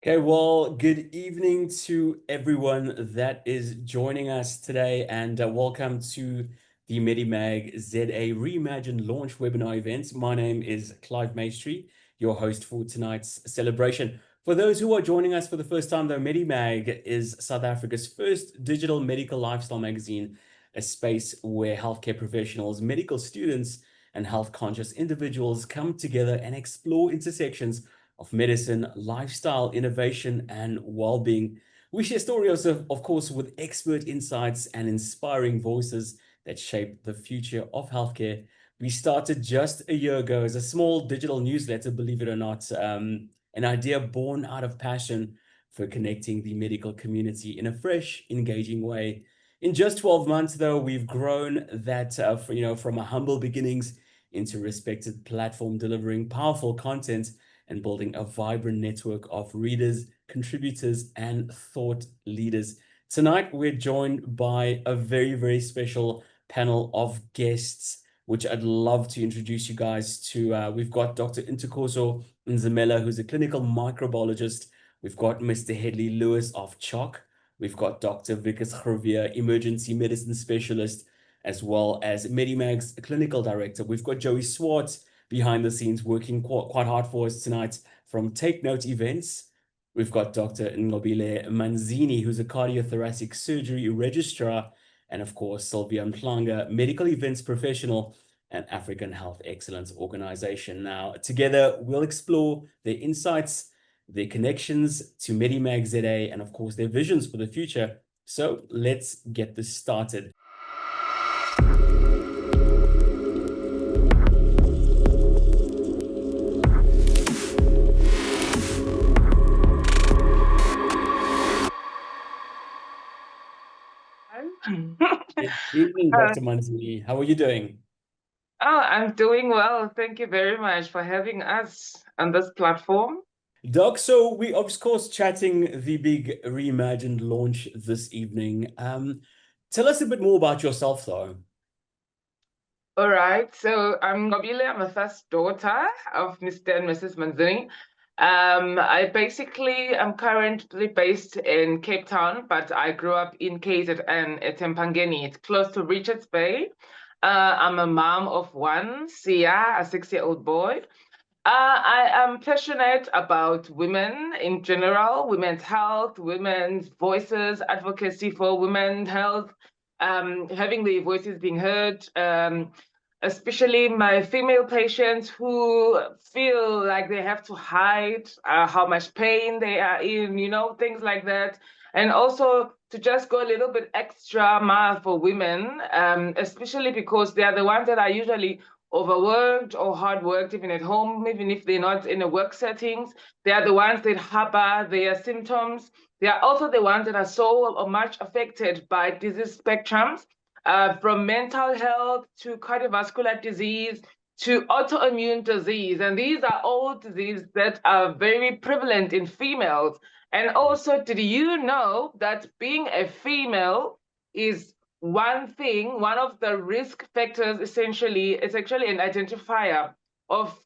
Okay, well, good evening to everyone that is joining us today, and welcome to the MEDIMAGZA Reimagined launch webinar event. My name is Clive Maestri, your host for tonight's celebration. For those who are joining us for the first time, though, MEDIMAG is South Africa's first digital medical lifestyle magazine, a space where healthcare professionals, medical students, and health-conscious individuals come together and explore intersections of medicine, lifestyle, innovation, and well-being. We share stories of course, with expert insights and inspiring voices that shape the future of healthcare. We started just a year ago as a small digital newsletter, believe it or not, an idea born out of passion for connecting the medical community in a fresh, engaging way. In just 12 months, though, we've grown that, from a humble beginnings into a respected platform delivering powerful content and building a vibrant network of readers, contributors, and thought leaders. Tonight, we're joined by a very, very special panel of guests, which I'd love to introduce you guys to. We've got Dr. Intokozo Nzimela, who's a clinical microbiologist. We've got Mr. Headley Lewis of CHOC. We've got Dr. Vikas Khrovia, emergency medicine specialist, as well as MEDIMAG's clinical director. We've got Joey Swartz, behind the scenes working quite hard for us tonight from Take Note Events. We've got Dr. Ngobile Manzini, who's a cardiothoracic surgery registrar, and of course, Sylvia Mplanga, medical events professional and African Health Excellence Organization. Now, together, we'll explore their insights, their connections to MEDIMAGZA, and of course, their visions for the future. So let's get this started. Good evening, Dr. Manzini. How are you doing? Oh, I'm doing well. Thank you very much for having us on this platform. Doc, so we of course chatting the big Reimagined launch this evening. Tell us a bit more about yourself, though. All right. So I'm Ngobile. I'm a first daughter of Mr. and Mrs. Manzini. I basically am currently based in Cape Town, but I grew up in KZN at Tempangeni. It's close to Richards Bay. I'm a mom of one, Sia, a 6-year-old boy. I am passionate about women in general, women's health, women's voices, advocacy for women's health, having their voices being heard, especially my female patients who feel like they have to hide how much pain they are in, things like that. And also to just go a little bit extra mile for women, especially because they are the ones that are usually overworked or hard worked, even at home, even if they're not in a work settings. They are the ones that harbor their symptoms. They are also the ones that are so much affected by disease spectrums, from mental health to cardiovascular disease to autoimmune disease. And these are all diseases that are very prevalent in females. And also, did you know that being a female is one of the risk factors, essentially, it's actually an identifier of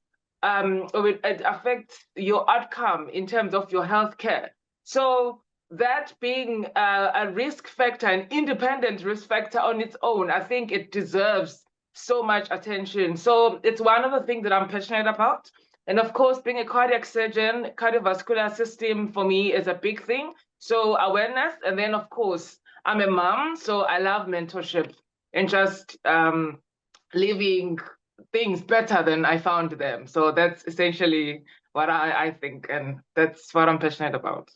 it affects your outcome in terms of your healthcare. So that being a risk factor, an independent risk factor on its own, I think it deserves so much attention. So it's one of the things that I'm passionate about. And of course, being a cardiac surgeon, cardiovascular system for me is a big thing. So awareness, and then of course, I'm a mom, so I love mentorship and just living things better than I found them. So that's essentially what I think, and that's what I'm passionate about.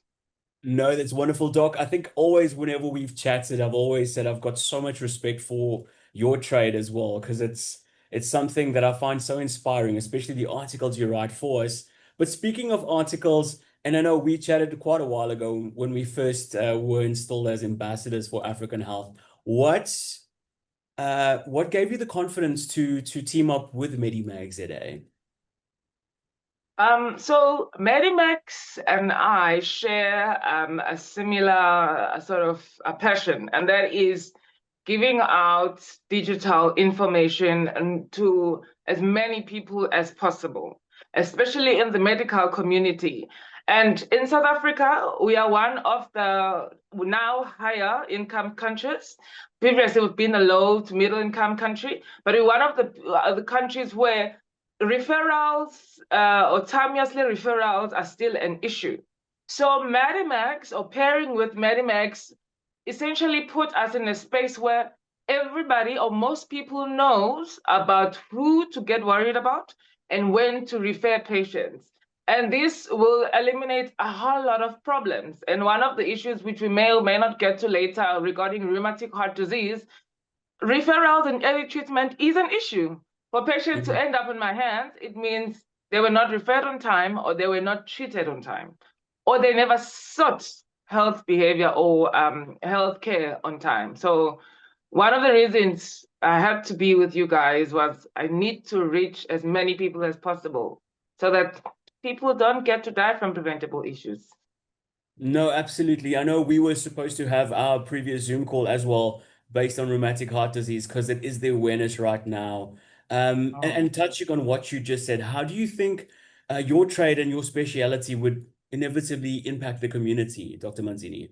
No, that's wonderful, Doc. I think always whenever we've chatted, I've always said I've got so much respect for your trade as well, because it's something that I find so inspiring, especially the articles you write for us. But speaking of articles, and I know we chatted quite a while ago when we first were installed as ambassadors for African Health. What gave you the confidence to team up with MEDIMAGZA? So MEDIMAX and I share a similar sort of a passion, and that is giving out digital information to as many people as possible, especially in the medical community. And in South Africa, we are one of the now higher income countries. Previously, we've been a low to middle income country, but we're one of the countries where referrals or timelessly referrals are still an issue. So MEDIMAGZ, or pairing with MEDIMAGZ, essentially put us in a space where everybody or most people knows about who to get worried about and when to refer patients. And this will eliminate a whole lot of problems. And one of the issues which we may or may not get to later regarding rheumatic heart disease, referrals and early treatment is an issue. For patients to end up in my hands, it means they were not referred on time, or they were not treated on time, or they never sought health behavior or health care on time. So one of the reasons I had to be with you guys was I need to reach as many people as possible so that people don't get to die from preventable issues. No, absolutely. I know we were supposed to have our previous Zoom call as well based on rheumatic heart disease because it is the awareness right now. And touching on what you just said, how do you think your trade and your speciality would inevitably impact the community, Dr. Manzini?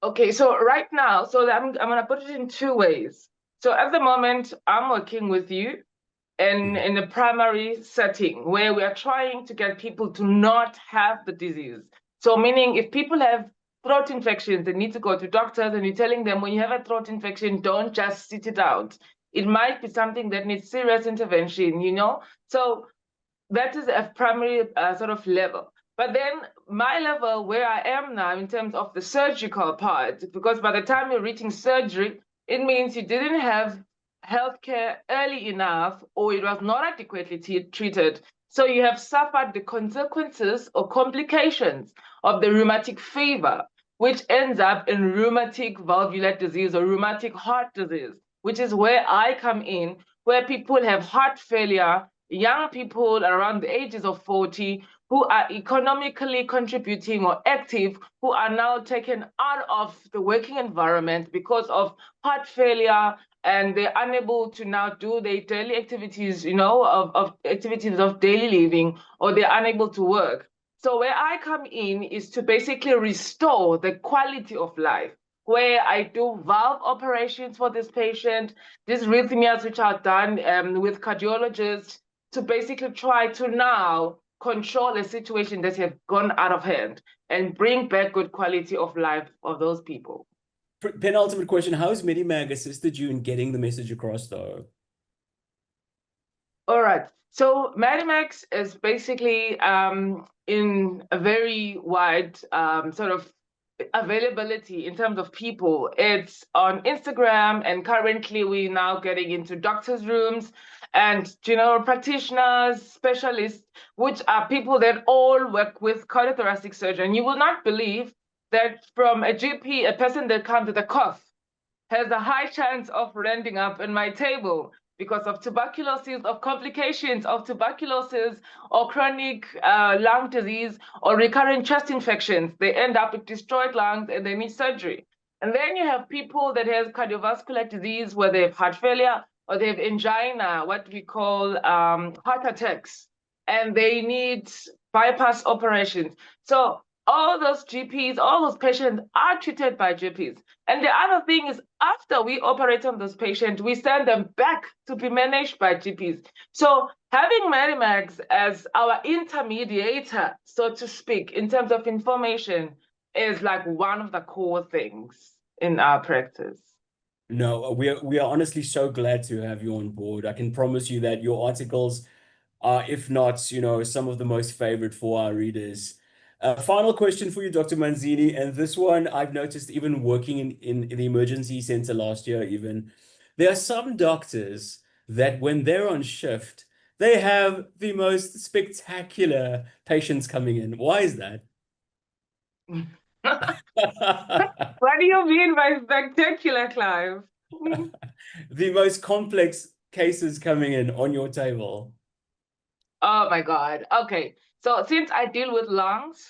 Okay, so right now, so I'm going to put it in two ways. So at the moment, I'm working with you in a primary setting where we are trying to get people to not have the disease. So meaning if people have throat infections, they need to go to doctors, and you're telling them when you have a throat infection, don't just sit it out. It might be something that needs serious intervention, you know? So that is a primary sort of level. But then my level where I am now in terms of the surgical part, because by the time you're reaching surgery, it means you didn't have healthcare early enough, or it was not adequately treated. So you have suffered the consequences or complications of the rheumatic fever, which ends up in rheumatic valvular disease or rheumatic heart disease, which is where I come in, where people have heart failure, young people around the ages of 40 who are economically contributing or active, who are now taken out of the working environment because of heart failure, and they're unable to now do their daily activities, you know, of activities of daily living, or they're unable to work. So where I come in is to basically restore the quality of life, where I do valve operations for this patient, these arrhythmias which are done with cardiologists, to basically try to now control a situation that has gone out of hand and bring back good quality of life of those people. Penultimate question, how has MEDIMAG assisted you in getting the message across, though? All right. So MEDIMAGZ is basically in a very wide sort of availability in terms of people. It's on Instagram, and currently we're now getting into doctors' rooms and general practitioners, specialists, which are people that all work with cardiothoracic surgery. And you will not believe that from a GP, a person that comes with a cough has a high chance of ending up in my table because of tuberculosis, of complications of tuberculosis, or chronic lung disease, or recurrent chest infections. They end up with destroyed lungs and they need surgery. And then you have people that have cardiovascular disease where they have heart failure, or they have angina, what we call heart attacks, and they need bypass operations. So all those GPs, all those patients are treated by GPs. And the other thing is, after we operate on those patients, we send them back to be managed by GPs. So having MEDIMAGZ as our intermediator, so to speak, in terms of information, is like one of the core things in our practice. No, we are honestly so glad to have you on board. I can promise you that your articles are, if not, some of the most favorite for our readers. Final question for you, Dr. Manzini, and this one I've noticed even working in the emergency center last year even. There are some doctors that when they're on shift, they have the most spectacular patients coming in. Why is that? What do you mean by spectacular, Clive? The most complex cases coming in on your table. Oh my God. Okay. So since I deal with lungs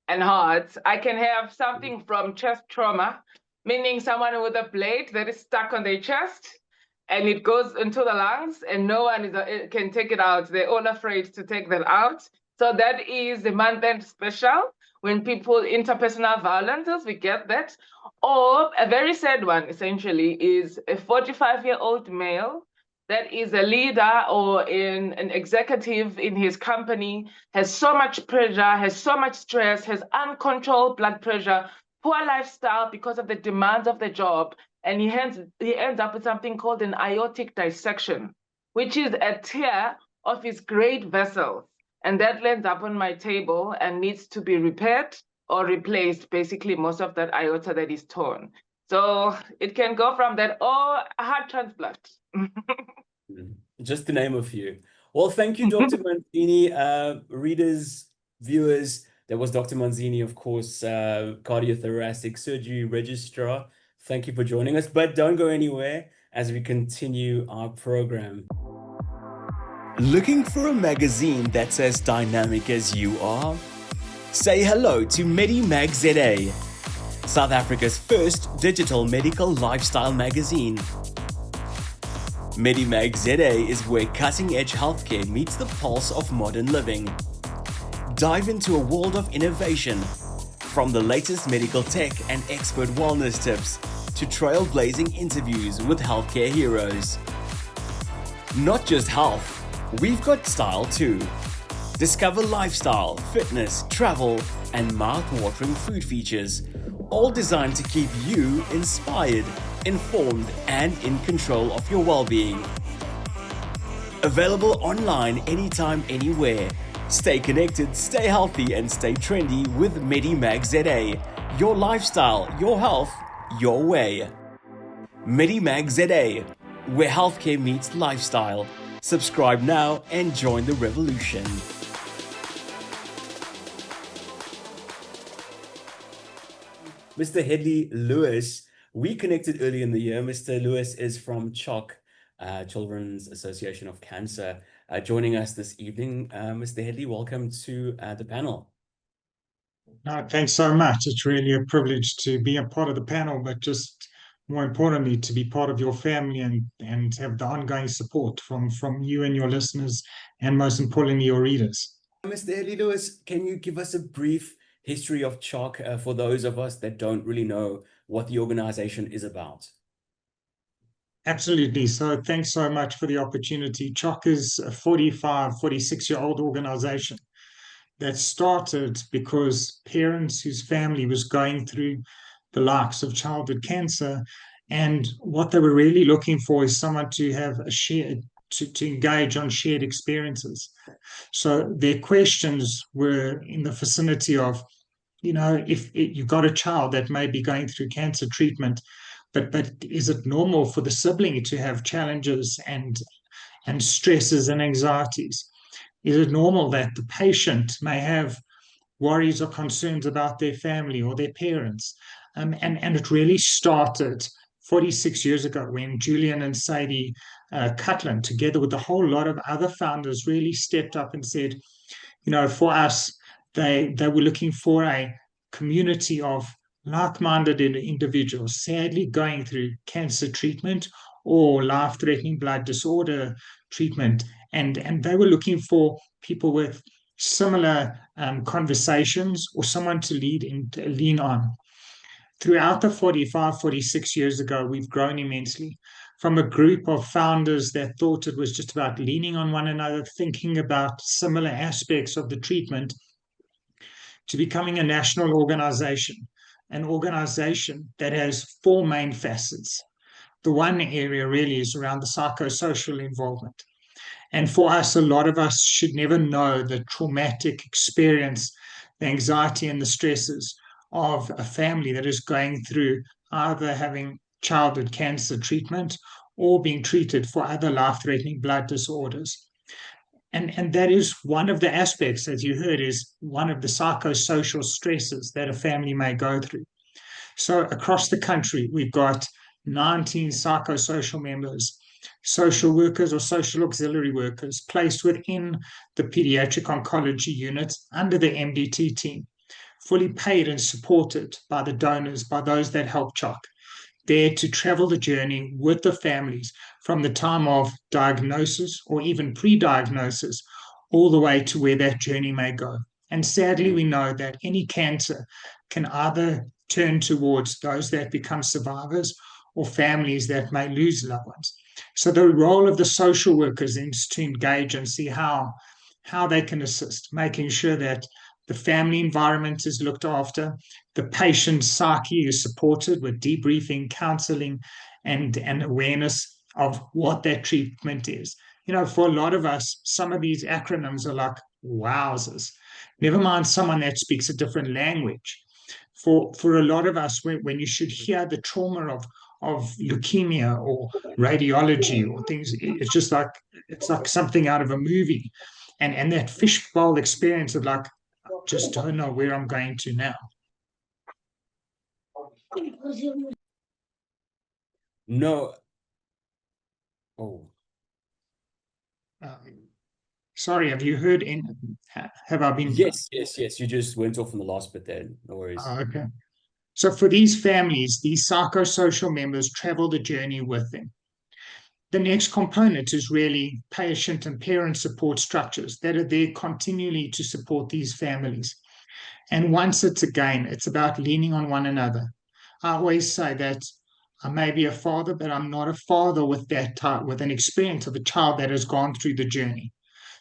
and hearts, I can have something from chest trauma, meaning someone with a blade that is stuck on their chest and it goes into the lungs and no one can take it out. They're all afraid to take that out. So that is the month-end special. When people interpersonal violences, we get that. Or a very sad one, essentially, is a 45-year-old male that is a leader or an executive in his company, has so much pressure, has so much stress, has uncontrolled blood pressure, poor lifestyle because of the demands of the job, and he ends up with something called an aortic dissection, which is a tear of his great vessels. And that lands up on my table and needs to be repaired or replaced, basically most of that aorta that is torn. So it can go from that or a heart transplant. Just to name a few. Well, thank you, Dr. Manzini. Readers, viewers, that was Dr. Manzini, of course, cardiothoracic surgery registrar. Thank you for joining us, but don't go anywhere as we continue our program. Looking for a magazine that's as dynamic as you are? Say hello to MEDIMAGZA, South Africa's first digital medical lifestyle magazine. MEDIMAGZA is where cutting-edge healthcare meets the pulse of modern living. Dive into a world of innovation, from the latest medical tech and expert wellness tips to trailblazing interviews with healthcare heroes. Not just health, we've got style too. Discover lifestyle, fitness, travel, and mouth-watering food features, all designed to keep you inspired, informed, and in control of your well-being. Available online anytime, anywhere. Stay connected, stay healthy, and stay trendy with MEDIMAGZA. Your lifestyle, your health, your way. MEDIMAGZA, where healthcare meets lifestyle. Subscribe now and join the revolution. Mr. Hedley Lewis, we connected early in the year. Mr. Lewis is from CHOC, Children's Association of Cancer, joining us this evening. Mr. Hedley, welcome to the panel. Thanks so much. It's really a privilege to be a part of the panel, but just more importantly, to be part of your family and have the ongoing support from you and your listeners, and most importantly, your readers. Mr. Hedley Lewis, can you give us a brief history of CHOC for those of us that don't really know what the organization is about? Absolutely. So thanks so much for the opportunity. CHOC is a 46-year-old organization that started because parents whose family was going through the likes of childhood cancer, and what they were really looking for is someone to have a shared, to engage on shared experiences. So their questions were in the vicinity of, if you've got a child that may be going through cancer treatment, but is it normal for the sibling to have challenges and stresses and anxieties? Is it normal that the patient may have worries or concerns about their family or their parents? And it really started 46 years ago when Julian and Sadie Cutland, together with a whole lot of other founders, really stepped up and said, for us, they were looking for a community of like-minded individuals sadly going through cancer treatment or life-threatening blood disorder treatment, and they were looking for people with similar conversations or someone to lean on. Throughout the 46 years ago, we've grown immensely from a group of founders that thought it was just about leaning on one another, thinking about similar aspects of the treatment, to becoming a national organization, an organization that has four main facets. The one area really is around the psychosocial involvement. And for us, a lot of us should never know the traumatic experience, the anxiety and the stresses of a family that is going through either having childhood cancer treatment or being treated for other life-threatening blood disorders. And that is one of the aspects, as you heard, is one of the psychosocial stresses that a family may go through. So across the country, we've got 19 psychosocial members, social workers or social auxiliary workers placed within the pediatric oncology unit under the MDT team, fully paid and supported by the donors, by those that help CHOC, there to travel the journey with the families from the time of diagnosis or even pre-diagnosis, all the way to where that journey may go. And sadly, we know that any cancer can either turn towards those that become survivors or families that may lose loved ones. So the role of the social workers is to engage and see how they can assist, making sure that the family environment is looked after, the patient's psyche is supported with debriefing, counseling, and awareness of what that treatment is. For a lot of us, some of these acronyms are like wowzers. Never mind someone that speaks a different language. For a lot of us, when you should hear the trauma of leukemia or radiology or things, it's like something out of a movie. And that fishbowl experience of like, just don't know where I'm going to now. No. Oh. Sorry, have you heard have I been? Yes. You just went off on the last bit there. No worries. Okay. So for these families, these psychosocial members travel the journey with them. The next component is really patient and parent support structures that are there continually to support these families. And once it's about leaning on one another. I always say that I may be a father, but I'm not a father with an experience of a child that has gone through the journey.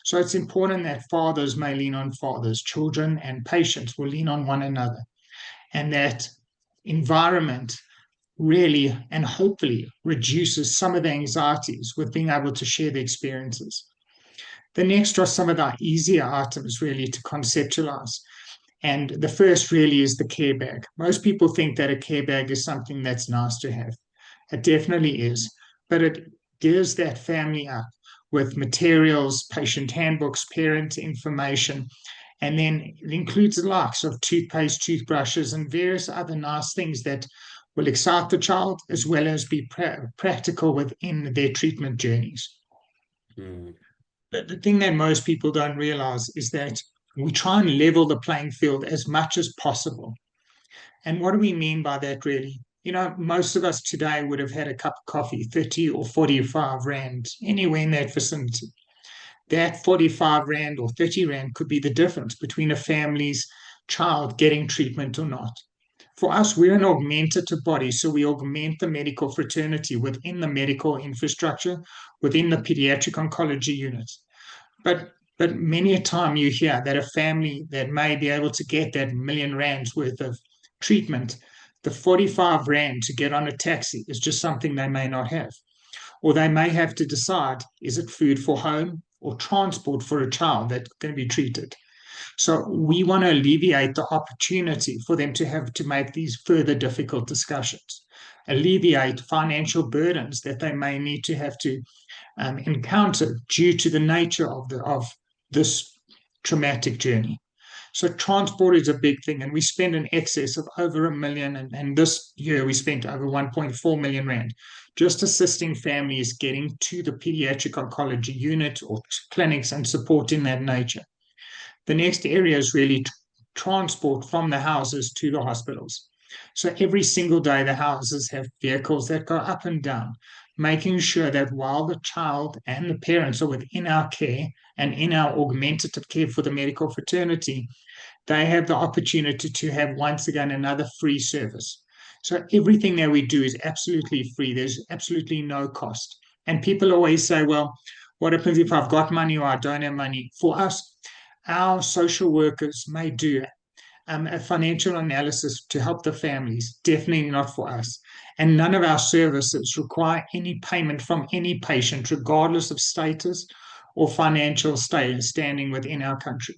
So it's important that fathers may lean on fathers, children and patients will lean on one another. And that environment really and hopefully reduces some of the anxieties with being able to share the experiences. The next are some of the easier items really to conceptualize. And the first really is the care bag. Most people think that a care bag is something that's nice to have. It definitely is, but it gears that family up with materials, patient handbooks, parent information, and then it includes the likes of toothpaste, toothbrushes, and various other nice things that will excite the child as well as be practical within their treatment journeys. But the thing that most people don't realize is that we try and level the playing field as much as possible. And what do we mean by that, really? Most of us today would have had a cup of coffee, 30 or 45 Rand, anywhere in that vicinity. That 45 Rand or 30 Rand could be the difference between a family's child getting treatment or not. For us, we're an augmentative body, so we augment the medical fraternity within the medical infrastructure, within the pediatric oncology unit. But many a time you hear that a family that may be able to get that R1,000,000 worth of treatment, the 45 Rand to get on a taxi is just something they may not have. Or they may have to decide, is it food for home or transport for a child that's going to be treated? So we want to alleviate the opportunity for them to have to make these further difficult discussions, alleviate financial burdens that they may need to have to encounter due to the nature of this traumatic journey. So transport is a big thing, and we spend in excess of over R1 million, and this year we spent over 1.4 million Rand just assisting families getting to the pediatric oncology unit or clinics and support in that nature. The next area is really transport from the houses to the hospitals. So every single day, the houses have vehicles that go up and down, making sure that while the child and the parents are within our care and in our augmentative care for the medical fraternity, they have the opportunity to have, once again, another free service. So everything that we do is absolutely free. There's absolutely no cost. And people always say, well, what happens if I've got money or I don't have money? For us, our social workers may do a financial analysis to help the families, definitely not for us. And none of our services require any payment from any patient, regardless of status or financial standing within our country.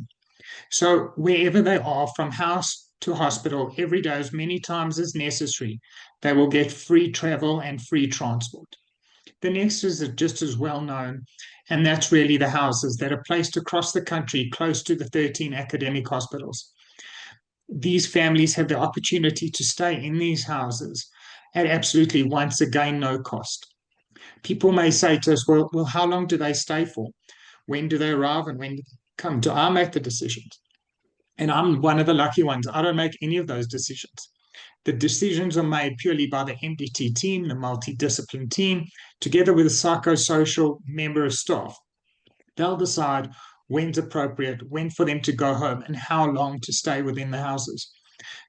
So wherever they are, from house to hospital, every day, as many times as necessary, they will get free travel and free transport. The next is just as well known, and that's really the houses that are placed across the country close to the 13 academic hospitals. These families have the opportunity to stay in these houses at absolutely, once again, no cost. People may say to us, well, how long do they stay for? When do they arrive and when do they come? Do I make the decisions? And I'm one of the lucky ones. I don't make any of those decisions. The decisions are made purely by the MDT team, the multidiscipline team, together with a psychosocial member of staff. They'll decide when's appropriate, when for them to go home, and how long to stay within the houses.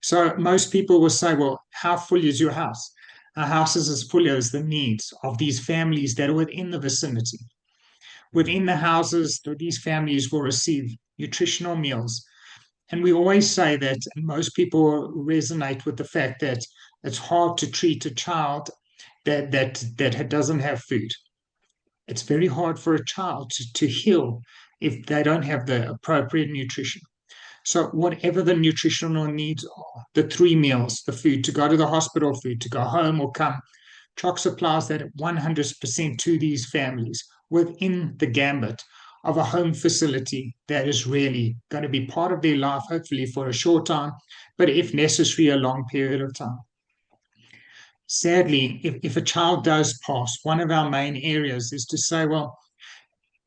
So most people will say, well, how full is your house? Our house is as full as the needs of these families that are within the vicinity. Within the houses, these families will receive nutritional meals. And we always say that, and most people resonate with the fact that it's hard to treat a child that doesn't have food. It's very hard for a child to heal if they don't have the appropriate nutrition. So whatever the nutritional needs are, the 3 meals, the food to go to the hospital, food to go home or come, CHOC supplies that 100% to these families within the gambit of a home facility that is really going to be part of their life, hopefully for a short time, but if necessary, a long period of time. Sadly, if a child does pass, one of our main areas is to say, well,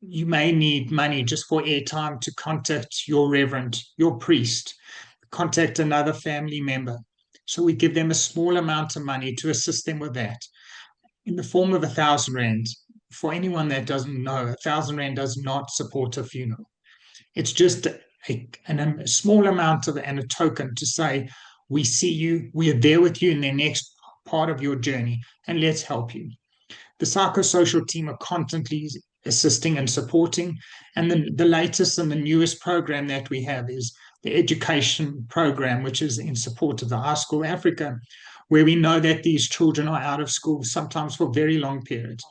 you may need money just for airtime to contact your reverend, your priest, contact another family member. So we give them a small amount of money to assist them with that in the form of 1,000 Rand. For anyone that doesn't know, 1,000 Rand does not support a funeral. It's just a small amount of and a token to say, we see you, we are there with you in the next part of your journey, and let's help you. The psychosocial team are constantly assisting and supporting. And the latest and the newest program that we have is the education program, which is in support of the High School Africa, where we know that these children are out of school sometimes for very long periods.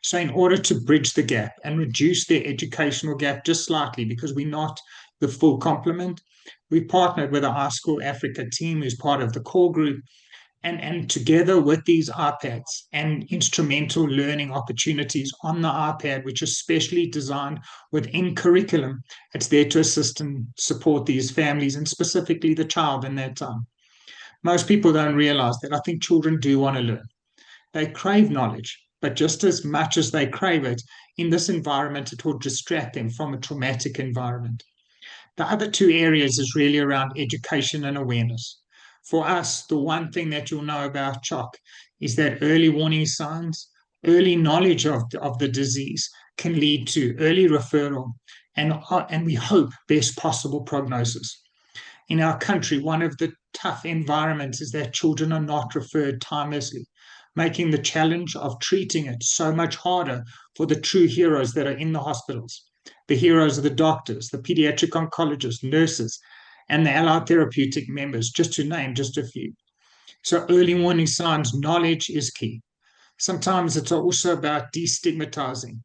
So in order to bridge the gap and reduce their educational gap just slightly, because we're not the full complement, we partnered with the High School Africa team, who's part of the core group, and together with these iPads and instrumental learning opportunities on the iPad, which is specially designed within curriculum, it's there to assist and support these families and specifically the child in that time. Most people don't realize that. I think children do want to learn. They crave knowledge, but just as much as they crave it, in this environment, it will distract them from a traumatic environment. The other 2 areas is really around education and awareness. For us, the one thing that you'll know about CHOC is that early warning signs, early knowledge of the disease can lead to early referral and we hope best possible prognosis. In our country, one of the tough environments is that children are not referred timelessly, making the challenge of treating it so much harder for the true heroes that are in the hospitals. The heroes are the doctors, the pediatric oncologists, nurses, and the allied therapeutic members, just to name just a few. So early warning signs, knowledge is key. Sometimes it's also about destigmatizing.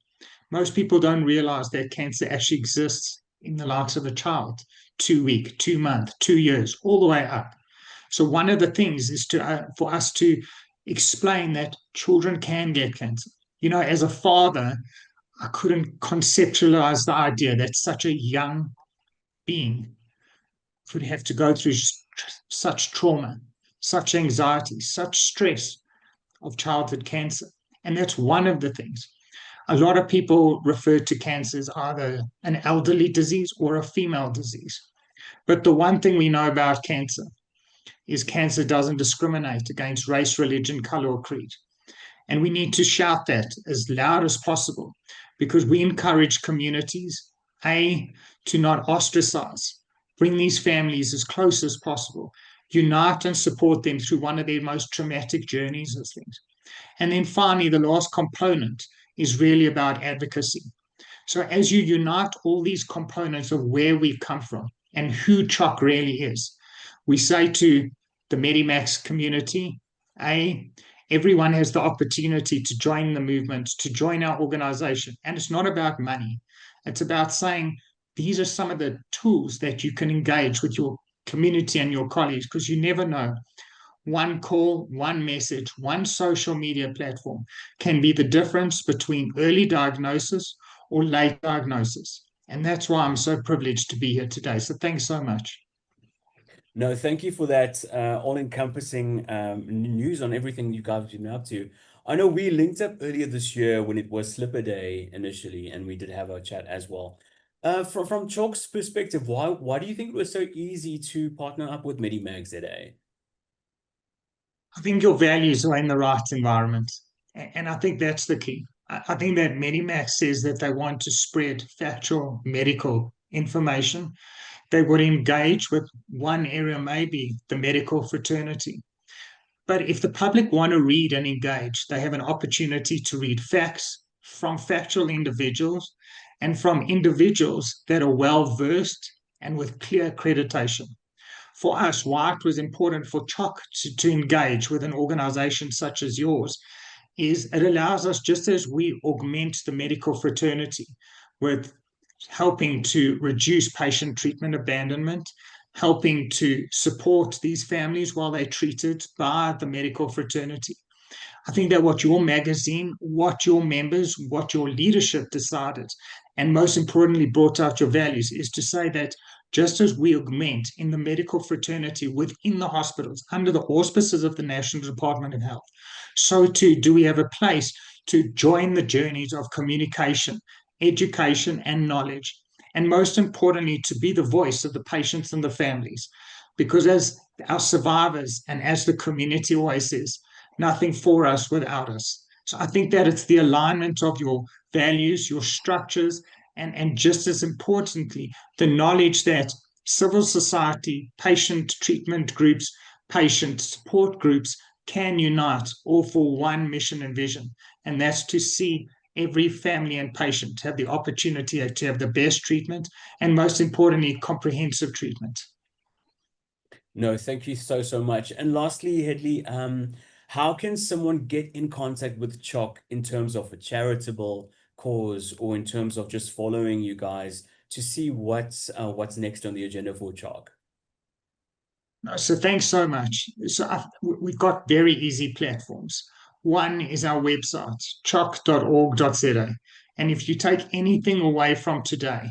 Most people don't realize that cancer actually exists in the likes of a child, 2 week, 2 month, 2 years, all the way up. So one of the things is for us to explain that children can get cancer. You know, as a father, I couldn't conceptualize the idea that such a young being could have to go through such trauma, such anxiety, such stress of childhood cancer. And that's one of the things. A lot of people refer to cancer as either an elderly disease or a female disease. But the one thing we know about cancer is cancer doesn't discriminate against race, religion, color, or creed. And we need to shout that as loud as possible because we encourage communities, to not ostracize, bring these families as close as possible, unite and support them through one of their most traumatic journeys of things. And then finally, the last component is really about advocacy. So as you unite all these components of where we've come from and who CHOC really is, we say to the MEDIMAGZA community, everyone has the opportunity to join the movement, to join our organization. And it's not about money. It's about saying, these are some of the tools that you can engage with your community and your colleagues, because you never know. One call, one message, one social media platform can be the difference between early diagnosis or late diagnosis. And that's why I'm so privileged to be here today. So thanks so much. No, thank you for that all-encompassing news on everything you guys have been up to. I know we linked up earlier this year when it was Slipper Day initially, and we did have a chat as well. From CHOC's perspective, why do you think it was so easy to partner up with MEDIMAGZA? I think your values are in the right environment. And I think that's the key. I think that MEDIMAGZA says that they want to spread factual medical information. They would engage with one area, maybe the medical fraternity. But if the public want to read and engage, they have an opportunity to read facts from factual individuals and from individuals that are well versed and with clear accreditation. For us, why it was important for CHOC to engage with an organization such as yours is it allows us, just as we augment the medical fraternity with helping to reduce patient treatment abandonment, helping to support these families while they're treated by the medical fraternity. I think that what your magazine, what your members, what your leadership decided, and most importantly brought out your values, is to say that just as we augment in the medical fraternity within the hospitals under the auspices of the National Department of Health, so too do we have a place to join the journeys of communication, education, and knowledge. And most importantly, to be the voice of the patients and the families. Because as our survivors and as the community always says, nothing for us without us. So I think that it's the alignment of your values, your structures, and just as importantly, the knowledge that civil society, patient treatment groups, patient support groups can unite all for one mission and vision, and that's to see every family and patient have the opportunity to have the best treatment and, most importantly, comprehensive treatment. No, thank you so much. And lastly, Hedley, how can someone get in contact with CHOC in terms of a charitable cause or in terms of just following you guys to see what's next on the agenda for CHOC? So thanks so much. So we've got very easy platforms. One is our website, choc.org.za. And if you take anything away from today,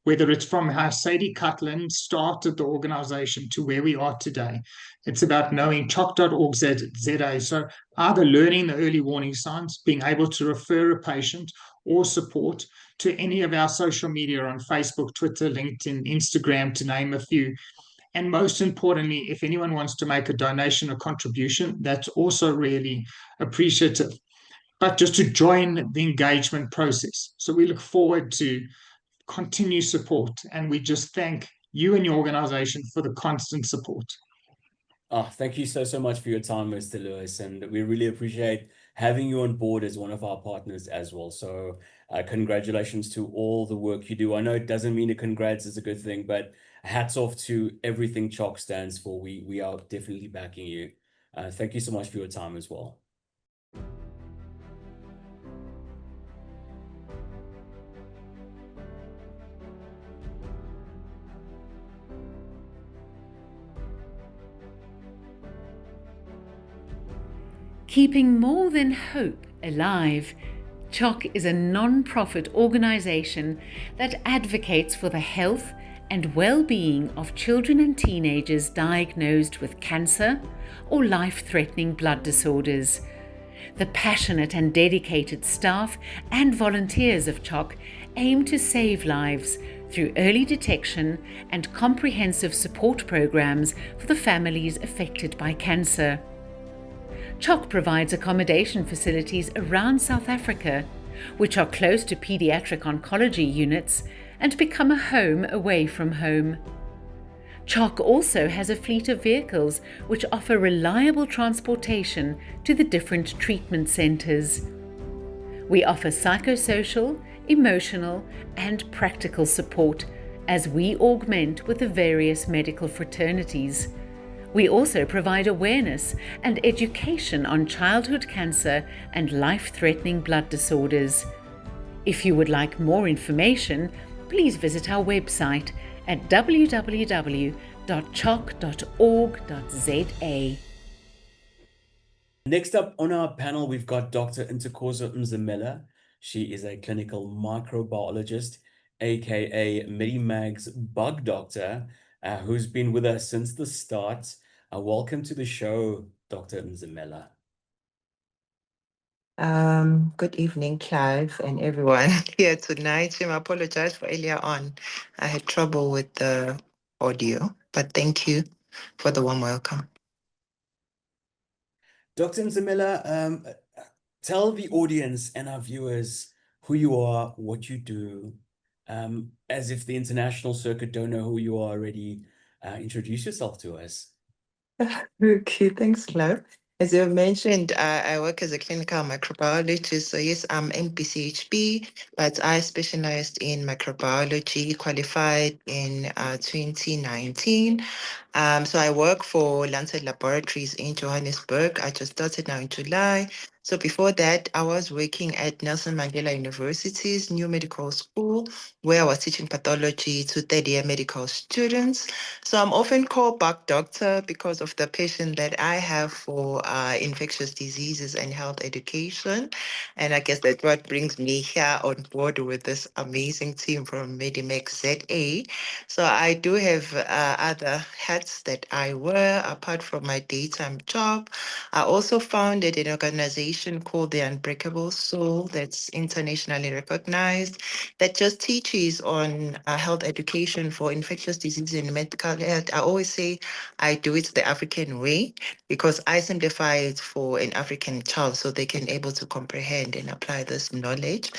whether it's from how Sadie Cutland started the organization to where we are today, it's about knowing choc.org.za. So either learning the early warning signs, being able to refer a patient or support to any of our social media on Facebook, Twitter, LinkedIn, Instagram, to name a few. And most importantly, if anyone wants to make a donation or contribution, that's also really appreciative. But just to join the engagement process. So we look forward to continued support, and we just thank you and your organization for the constant support. Oh, thank you so much for your time, Mr. Lewis, and we really appreciate having you on board as one of our partners as well. So congratulations to all the work you do. I know it doesn't mean a congrats is a good thing, but hats off to everything CHOC stands for. We are definitely backing you. Thank you so much for your time as well. Keeping more than hope alive, CHOC is a non-profit organization that advocates for the health and well-being of children and teenagers diagnosed with cancer or life-threatening blood disorders. The passionate and dedicated staff and volunteers of CHOC aim to save lives through early detection and comprehensive support programs for the families affected by cancer. CHOC provides accommodation facilities around South Africa, which are close to pediatric oncology units and become a home away from home. CHOC also has a fleet of vehicles which offer reliable transportation to the different treatment centres. We offer psychosocial, emotional and practical support as we augment with the various medical fraternities. We also provide awareness and education on childhood cancer and life-threatening blood disorders. If you would like more information, please visit our website at www.choc.org.za. Next up on our panel, we've got Dr. Ntokozo Mzimela. She is a clinical microbiologist, aka MEDIMAGZA bug doctor, who's been with us since the start. Welcome to the show, Dr. Mzimela. Good evening, Clive, and everyone here tonight. I apologize for earlier on. I had trouble with the audio, but thank you for the warm welcome. Dr. Mzimela, Tell the audience and our viewers who you are, what you do, as if the international circuit don't know who you are already. Introduce yourself to us. Okay, thanks, Clive. As you mentioned, I work as a clinical microbiologist. So yes, I'm MPCHB, but I specialized in microbiology, qualified in 2019. So I work for Lancet Laboratories in Johannesburg. I just started now in July. So before that, I was working at Nelson Mandela University's New Medical School, where I was teaching pathology to third-year medical students. So I'm often called back doctor because of the passion that I have for infectious diseases and health education. And I guess that's what brings me here on board with this amazing team from MEDIMAGZA. So I do have other hats that I wear apart from my daytime job. I also founded an organization called the Unbreakable Soul that's internationally recognized that just teaches on health education for infectious disease and medical health. I always say I do it the African way because I simplify it for an African child so they can able to comprehend and apply this knowledge.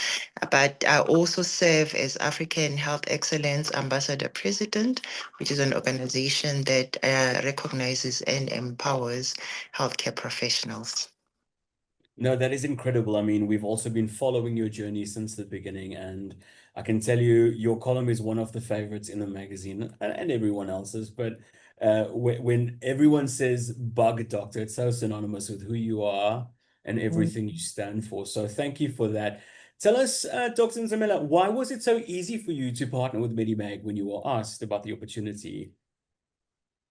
But I also serve as African Health Excellence Ambassador President, which is an organization that recognizes and empowers healthcare professionals. No, that is incredible. I mean, we've also been following your journey since the beginning, and I can tell you your column is one of the favorites in the magazine and everyone else's. But when everyone says bug doctor, it's so synonymous with who you are and everything you stand for. So thank you for that. Tell us, Dr. Nzamela, why was it so easy for you to partner with MEDIMAG when you were asked about the opportunity?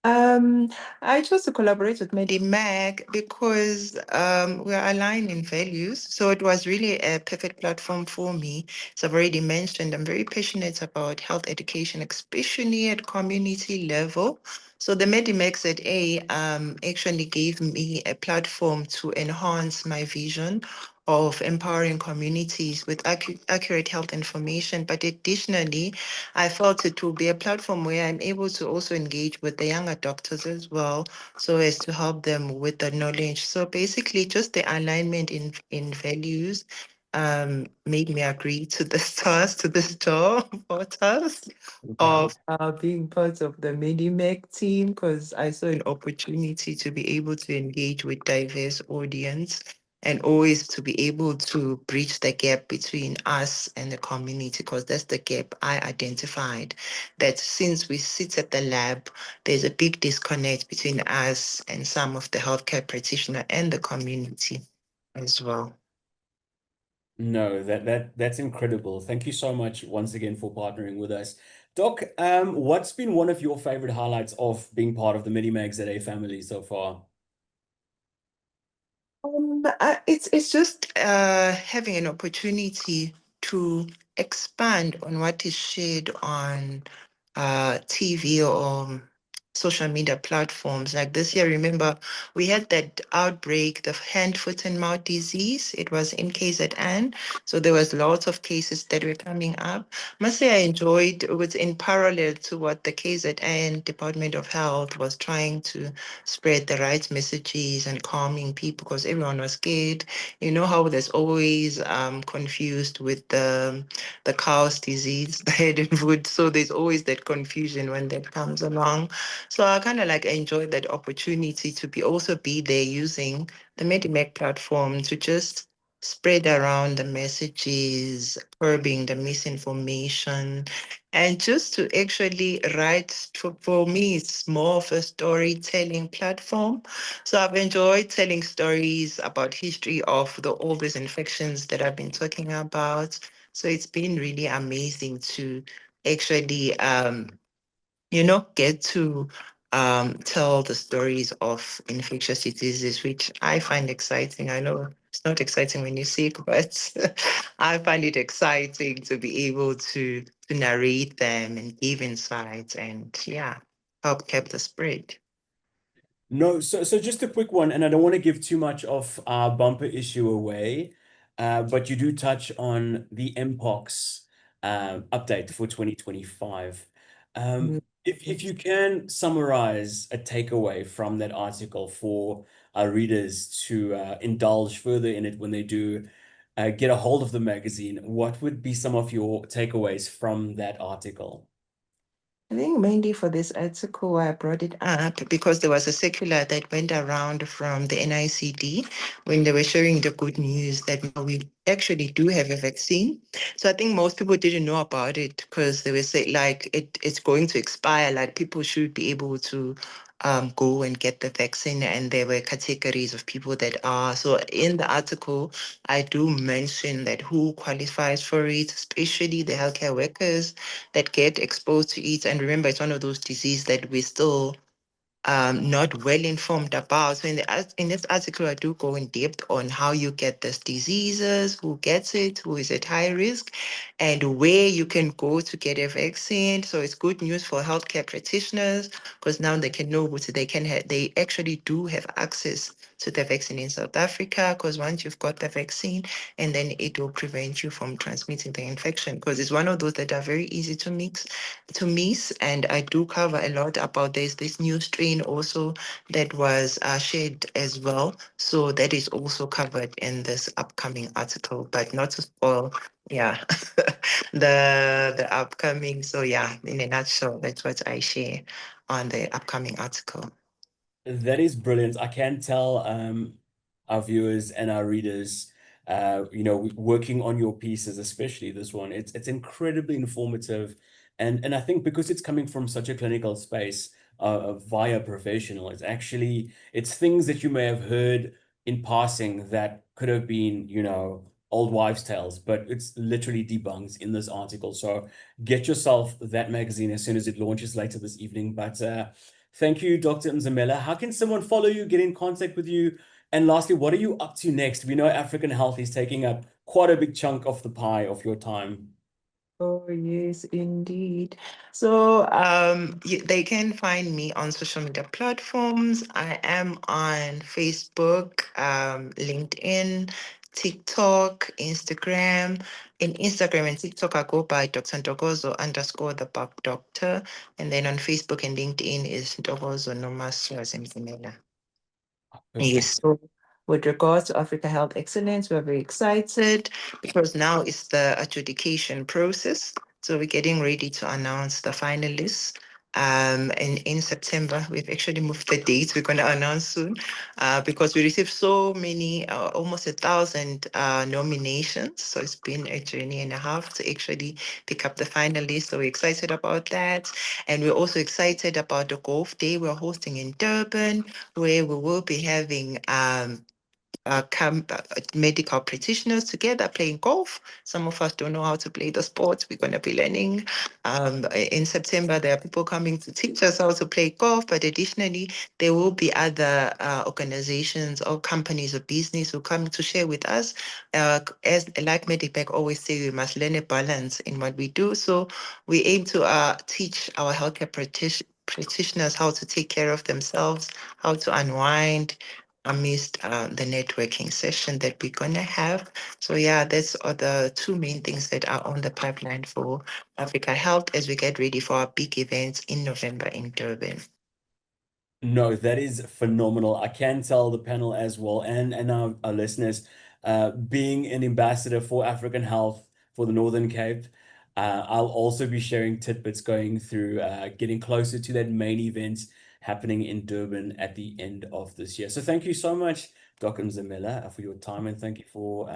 Um, I chose to collaborate with MEDIMAG because we are aligned in values. So it was really a perfect platform for me. As I've already mentioned, I'm very passionate about health education, especially at community level. So the MEDIMAG actually gave me a platform to enhance my vision of empowering communities with accurate health information. But additionally, I felt it will be a platform where I'm able to also engage with the younger doctors as well, so as to help them with the knowledge. So basically, just the alignment in values made me agree to this task, to this job for task Okay. of being part of the MediMec team because I saw an opportunity to be able to engage with diverse audience and always to be able to bridge the gap between us and the community because that's the gap I identified that since we sit at the lab, there's a big disconnect between us and some of the healthcare practitioner and the community as well. No, that's incredible. Thank you so much once again for partnering with us. Doc, what's been one of your favorite highlights of being part of the MEDIMAGZA family so far? It's just having an opportunity to expand on what is shared on TV or social media platforms. Like this year, remember, we had that outbreak, the hand, foot, and mouth disease. It was in KZN. So there was lots of cases that were coming up. Must say I enjoyed it was in parallel to what the KZN Department of Health was trying to spread the right messages and calming people because everyone was scared. You know how there's always confused with the cow's disease, the head and foot. So there's always that confusion when that comes along. So I kind of like enjoyed that opportunity to be there using the MediMec platform to just spread around the messages, curbing the misinformation, and just to actually write, for me, it's more of a storytelling platform. So I've enjoyed telling stories about history of all these infections that I've been talking about. So it's been really amazing to actually, get to tell the stories of infectious diseases, which I find exciting. I know it's not exciting when you're sick, but I find it exciting to be able to narrate them and give insights and help keep the spread. No, so just a quick one, and I don't want to give too much of our bumper issue away, but you do touch on the Mpox update for 2025. If you can summarize a takeaway from that article for our readers to indulge further in it when they do get a hold of the magazine, what would be some of your takeaways from that article? I think mainly for this article, I brought it up because there was a circular that went around from the NICD when they were sharing the good news that now we actually do have a vaccine. So I think most people didn't know about it because they were saying like it's going to expire, like people should be able to go and get the vaccine. And there were categories of people that are. So in the article, I do mention that who qualifies for it, especially the healthcare workers that get exposed to it. And remember, it's one of those diseases that we still not well informed about. So in this article, I do go in depth on how you get these diseases, who gets it, who is at high risk, and where you can go to get a vaccine. So it's good news for healthcare practitioners because now they can know what they actually do have access to the vaccine in South Africa, because once you've got the vaccine, and then it will prevent you from transmitting the infection, because it's one of those that are very easy to miss. And I do cover a lot about this new strain also that was shared as well. So that is also covered in this upcoming article, but not to spoil, yeah, the upcoming. So yeah, in a nutshell, that's what I share on the upcoming article. That is brilliant. I can tell our viewers and our readers, working on your pieces, especially this one, it's incredibly informative. And I think because it's coming from such a clinical space via professional, it's things that you may have heard in passing that could have been, old wives' tales, but it's literally debunked in this article. So get yourself that magazine as soon as it launches later this evening. But thank you, Dr. Mzamela. How can someone follow you, get in contact with you? And lastly, what are you up to next? We know African health is taking up quite a big chunk of the pie of your time. Oh, yes, indeed. So they can find me on social media platforms. I am on Facebook, LinkedIn, TikTok, Instagram. In Instagram and TikTok, I go by Dr. Ntokozo _ the Buck Doctor. And then on Facebook and LinkedIn is Ntokozo Nomaswa Zimzimela. Yes, so with regards to Africa Health Excellence, we're very excited because now it's the adjudication process. So we're getting ready to announce the finalists. And in September, we've actually moved the dates we're going to announce soon because we received so many, almost 1,000 nominations. So it's been a journey and a half to actually pick up the finalists. So we're excited about that. And we're also excited about the Golf Day we're hosting in Durban, where we will be having medical practitioners together playing golf. Some of us don't know how to play the sport. We're going to be learning. In September, there are people coming to teach us how to play golf, but additionally, there will be other organizations or companies or business who come to share with us. As like Medibag always say, we must learn a balance in what we do. So we aim to teach our healthcare practitioners how to take care of themselves, how to unwind amidst the networking session that we're going to have. So yeah, that's the two main things that are on the pipeline for Africa Health as we get ready for our big events in November in Durban. No, that is phenomenal. I can tell the panel as well and our listeners, being an ambassador for African Health for the Northern Cape, I'll also be sharing tidbits going through getting closer to that main event happening in Durban at the end of this year. So thank you so much, Dr. Mzamela, for your time, and thank you for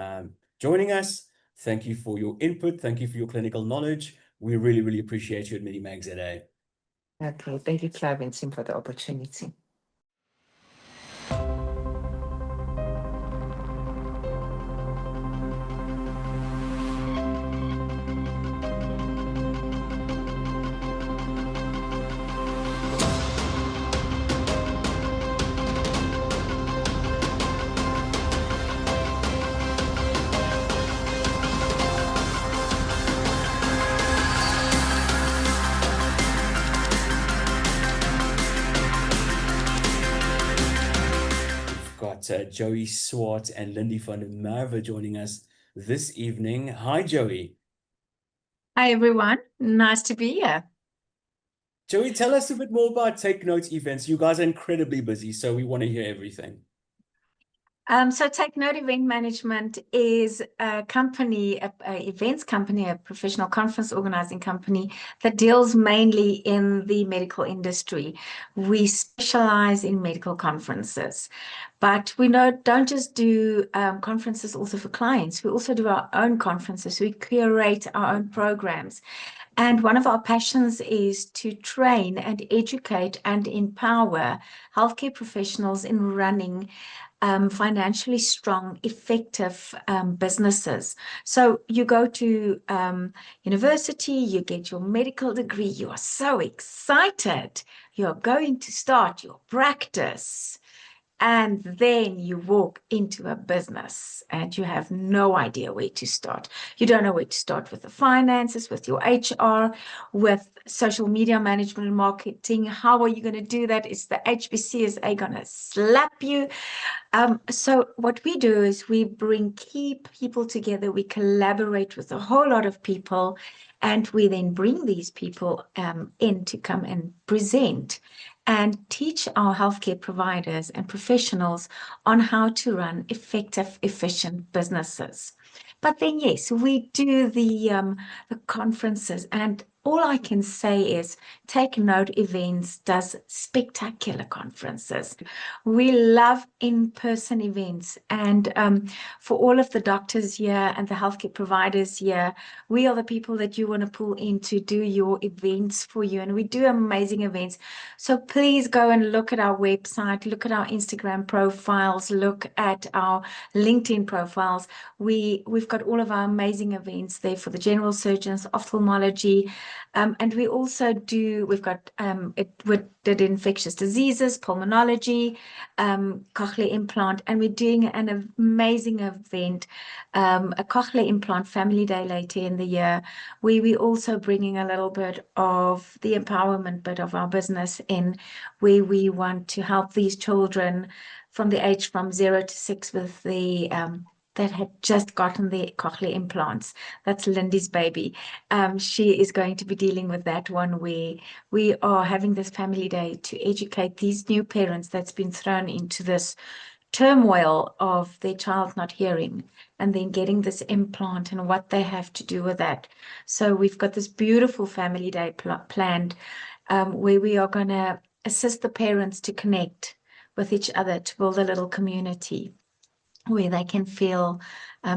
joining us. Thank you for your input. Thank you for your clinical knowledge. We really, really appreciate you at MEDIMAGZA. Okay, thank you, Clive and Tim, for the opportunity. Joey Swart and Lindy van der Merwe joining us this evening. Hi, Joey. Hi, everyone. Nice to be here. Joey, tell us a bit more about Take Note events. You guys are incredibly busy, so we want to hear everything. So Take Note Event Management is a company, a events company, a professional conference organizing company that deals mainly in the medical industry. We specialize in medical conferences, but we don't just do conferences also for clients. We also do our own conferences. We curate our own programs. And one of our passions is to train and educate and empower healthcare professionals in running financially strong, effective businesses. So you go to university, you get your medical degree, you are so excited, you're going to start your practice. And then you walk into a business and you have no idea where to start. You don't know where to start with the finances, with your HR, with social media management and marketing. How are you going to do that? Is the HBCSA going to slap you? So what we do is we bring key people together. We collaborate with a whole lot of people, and we then bring these people in to come and present and teach our healthcare providers and professionals on how to run effective, efficient businesses. But then, yes, we do the conferences, and all I can say is Take Note Events does spectacular conferences. We love in-person events, and for all of the doctors here and the healthcare providers here, we are the people that you want to pull in to do your events for you, and we do amazing events. So please go and look at our website, look at our Instagram profiles, look at our LinkedIn profiles. We've got all of our amazing events there for the general surgeons, ophthalmology, and we also we've got we did infectious diseases, pulmonology, cochlear implant, and we're doing an amazing event, a cochlear implant family day later in the year, where we're also bringing a little bit of the empowerment bit of our business in, where we want to help these children from the age from 0 to 6 with the that had just gotten the cochlear implants. That's Lindy's baby. She is going to be dealing with that one, where we are having this family day to educate these new parents that's been thrown into this turmoil of their child not hearing and then getting this implant and what they have to do with that. So we've got this beautiful family day planned where we are going to assist the parents to connect with each other to build a little community where they can feel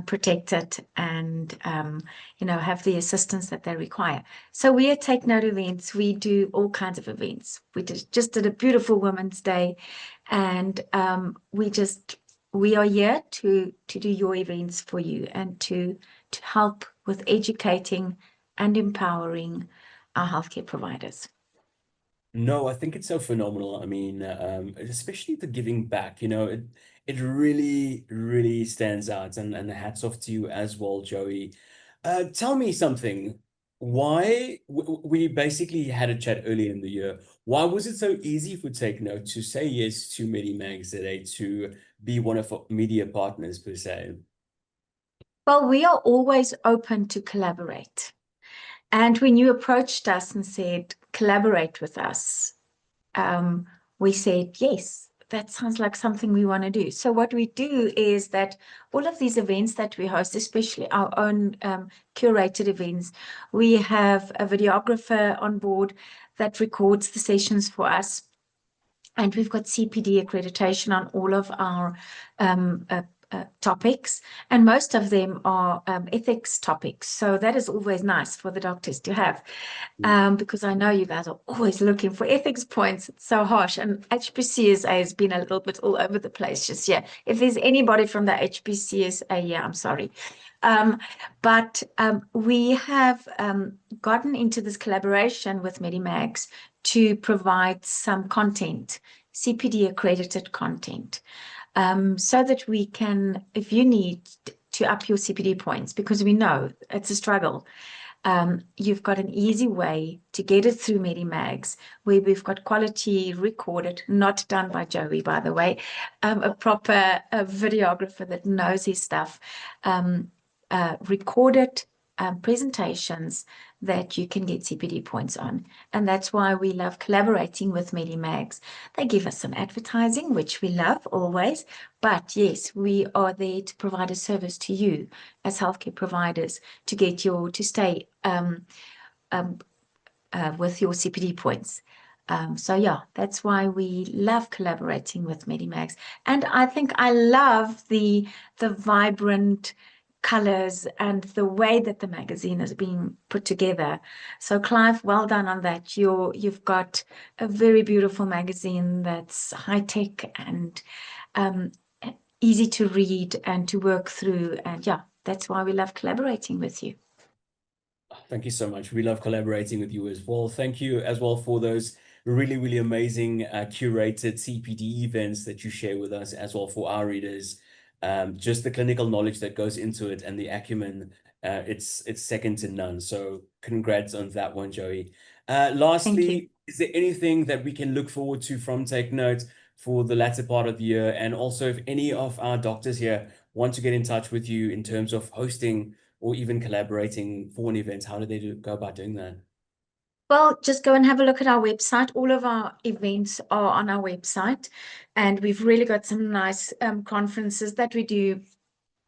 protected and have the assistance that they require. So we at Take Note Events, we do all kinds of events. We just did a beautiful Women's Day, and we are here to do your events for you and to help with educating and empowering our healthcare providers. No, I think it's so phenomenal. I mean, especially the giving back, it really, really stands out, and hats off to you as well, Joey. Tell me something. Why we basically had a chat earlier in the year. Why was it so easy for Take Note to say yes to MEDIMAGZA to be one of our media partners per se? Well, we are always open to collaborate. And when you approached us and said, collaborate with us, we said, yes, that sounds like something we want to do. So what we do is that all of these events that we host, especially our own curated events, we have a videographer on board that records the sessions for us. And we've got CPD accreditation on all of our topics, and most of them are ethics topics. So that is always nice for the doctors to have, because I know you guys are always looking for ethics points. It's so harsh, and HBCSA has been a little bit all over the place just yet. If there's anybody from the HBCSA, yeah, I'm sorry. But we have gotten into this collaboration with MEDIMAGZ to provide some content, CPD accredited content, so that we can, if you need to up your CPD points, because we know it's a struggle, you've got an easy way to get it through MEDIMAGZ, where we've got quality recorded, not done by Joey, by the way, a proper videographer that knows his stuff, recorded presentations that you can get CPD points on. And that's why we love collaborating with MEDIMAGZ. They give us some advertising, which we love always. But yes, we are there to provide a service to you as healthcare providers to get to stay with your CPD points. So yeah, that's why we love collaborating with MEDIMAGZ. And I think I love the vibrant colors and the way that the magazine is being put together. So Clive, well done on that. You've got a very beautiful magazine that's high tech and easy to read and to work through. And yeah, that's why we love collaborating with you. Thank you so much. We love collaborating with you as well. Thank you as well for those really, really amazing curated CPD events that you share with us as well for our readers. Just the clinical knowledge that goes into it and the acumen, it's second to none. So congrats on that one, Joey. Lastly, is there anything that we can look forward to from Take Note for the latter part of the year? And also if any of our doctors here want to get in touch with you in terms of hosting or even collaborating for an event, how do they go about doing that? Well, just go and have a look at our website. All of our events are on our website, and we've really got some nice conferences that we do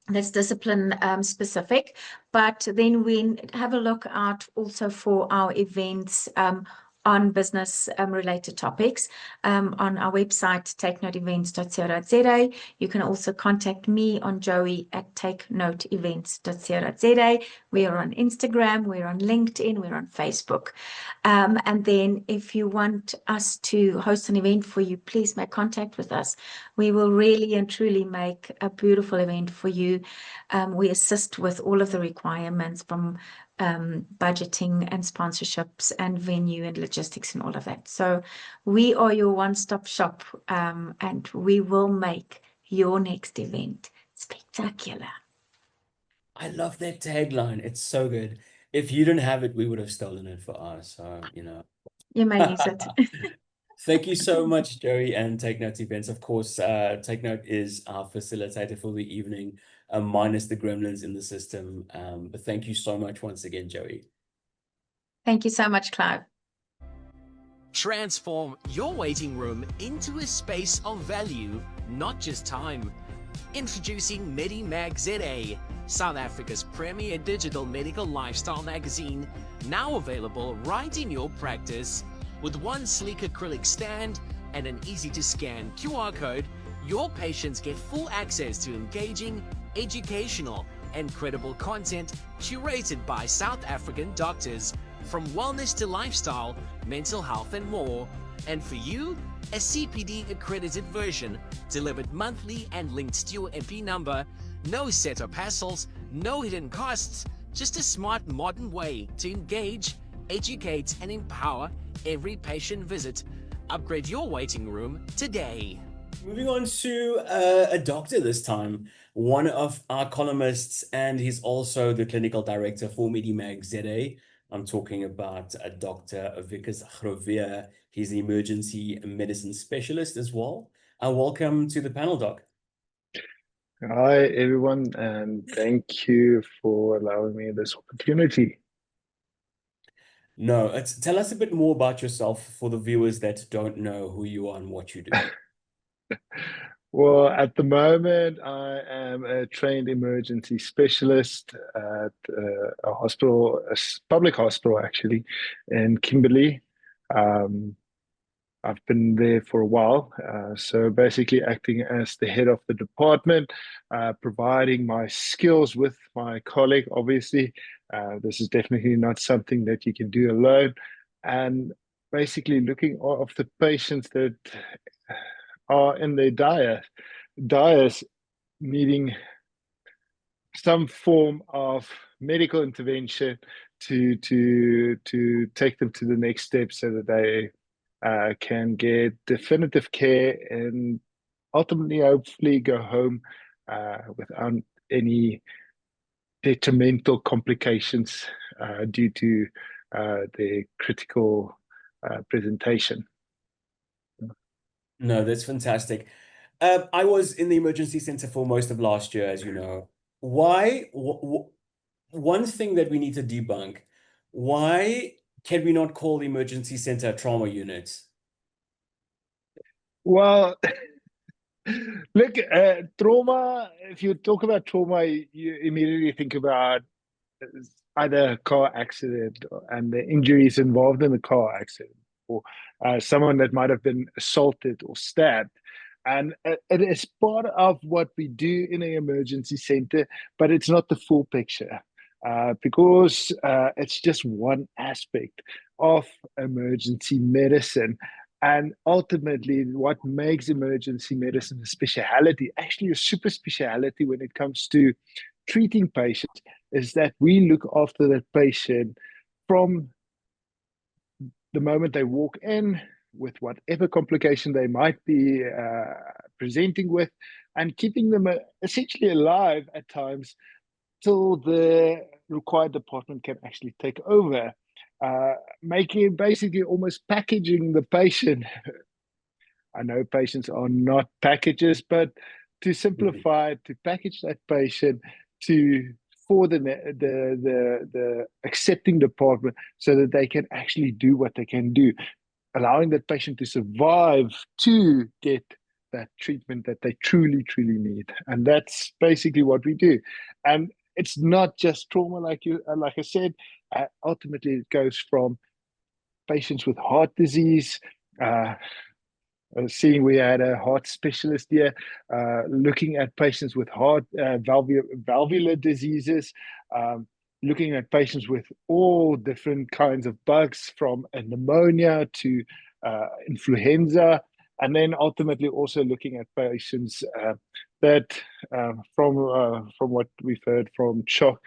that's discipline specific. But then we have a look out also for our events on business related topics on our website, takenoteevents.co.za. You can also contact me on joey@takenoteevents.co.za. We are on Instagram, we're on LinkedIn, we're on Facebook. And then if you want us to host an event for you, please make contact with us. We will really and truly make a beautiful event for you. We assist with all of the requirements from budgeting and sponsorships and venue and logistics and all of that. So we are your one-stop shop, and we will make your next event spectacular. I love that tagline. It's so good. If you didn't have it, we would have stolen it for us. So, you know. You may use it. Thank you so much, Joey, and Take Note Events. Of course, Take Note is our facilitator for the evening, minus the gremlins in the system. But thank you so much once again, Joey. Thank you so much, Clive. Transform your waiting room into a space of value, not just time. Introducing MEDIMAGZA, South Africa's premier digital medical lifestyle magazine, now available right in your practice. With one sleek acrylic stand and an easy-to-scan QR code, your patients get full access to engaging, educational, and credible content curated by South African doctors, from wellness to lifestyle, mental health, and more. And for you, a CPD-accredited version delivered monthly and linked to your MP number. No setup hassles, no hidden costs, just a smart modern way to engage, educate, and empower every patient visit. Upgrade your waiting room today. Moving on to a doctor this time, one of our columnists, and he's also the clinical director for MEDIMAGZA. I'm talking about Dr. Wikus Groewe. He's the emergency medicine specialist as well. Welcome to the panel, Doc. Hi, everyone, and thank you for allowing me this opportunity. No, tell us a bit more about yourself for the viewers that don't know who you are and what you do. Well, at the moment, I am a trained emergency specialist at a hospital, a public hospital actually, in Kimberley. I've been there for a while, so basically acting as the head of the department, providing my skills with my colleague, obviously. This is definitely not something that you can do alone. And basically looking after patients that are in their dyers needing some form of medical intervention to take them to the next step so that they can get definitive care and ultimately, hopefully, go home without any detrimental complications due to their critical presentation. No, that's fantastic. I was in the emergency center for most of last year, as you know. Why one thing that we need to debunk, why can we not call the emergency center a trauma unit? Well, look, trauma, if you talk about trauma, you immediately think about either a car accident and the injuries involved in the car accident, or someone that might have been assaulted or stabbed. And it is part of what we do in an emergency center, but it's not the full picture because it's just one aspect of emergency medicine. And ultimately, what makes emergency medicine a specialty, actually a super specialty when it comes to treating patients, is that we look after that patient from the moment they walk in with whatever complication they might be presenting with, and keeping them essentially alive at times till the required department can actually take over, making basically almost packaging the patient. I know patients are not packages, but to simplify it, to package that patient for the accepting department so that they can actually do what they can do, allowing that patient to survive to get that treatment that they truly, truly need. And that's basically what we do. And it's not just trauma, like I said. Ultimately, it goes from patients with heart disease. Seeing we had a heart specialist here, looking at patients with heart valvular diseases, looking at patients with all different kinds of bugs, from pneumonia to influenza, and then ultimately also looking at patients that, from what we've heard from CHOC,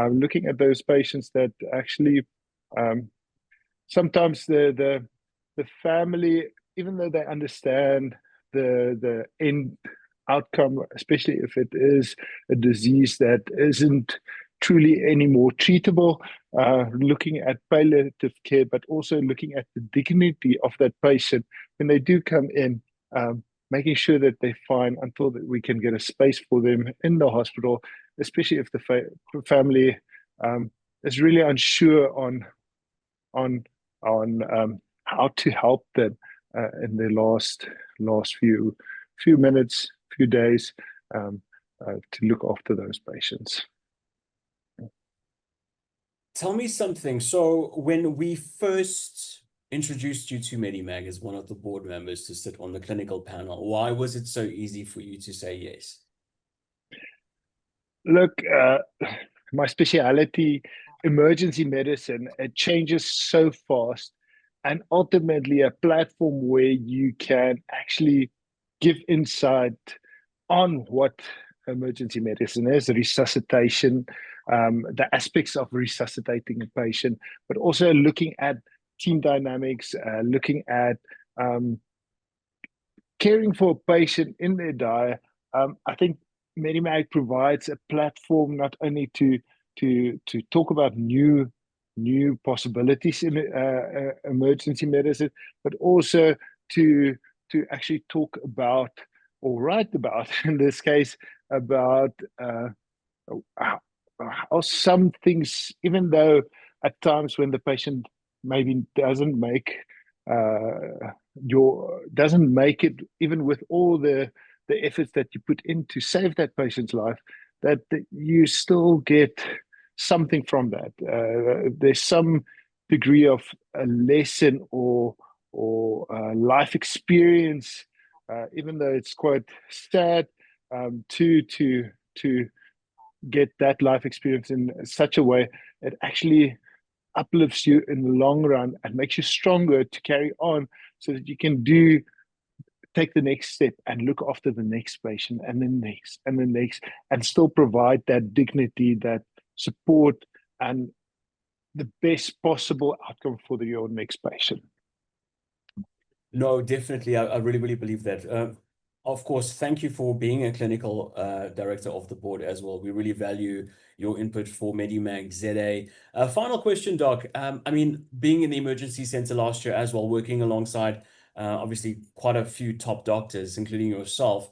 looking at those patients that actually sometimes the family, even though they understand the end outcome, especially if it is a disease that isn't truly any more treatable, looking at palliative care, but also looking at the dignity of that patient when they do come in, making sure that they're fine until that we can get a space for them in the hospital, especially if the family is really unsure on how to help them in their last few minutes, few days, to look after those patients. Tell me something. So when we first introduced you to MEDIMAG as one of the board members to sit on the clinical panel, why was it so easy for you to say yes? Look, my specialty, emergency medicine, it changes so fast, and ultimately a platform where you can actually give insight on what emergency medicine is, resuscitation, the aspects of resuscitating a patient, but also looking at team dynamics, looking at caring for a patient in their dire. I think MEDIMAG provides a platform not only to talk about new possibilities in emergency medicine, but also to actually talk about, or write about, in this case, about how some things, even though at times when the patient maybe doesn't make it, even with all the efforts that you put in to save that patient's life, that you still get something from that. There's some degree of a lesson or life experience, even though it's quite sad, to get that life experience in such a way it actually uplifts you in the long run and makes you stronger to carry on, so that you can take the next step and look after the next patient and the next and the next, and still provide that dignity, that support, and the best possible outcome for your next patient. No, definitely. I really, really believe that. Of course, thank you for being a clinical director of the board as well. We really value your input for MEDIMAGZA. Final question, Doc. I mean, being in the emergency center last year as well, working alongside obviously quite a few top doctors, including yourself,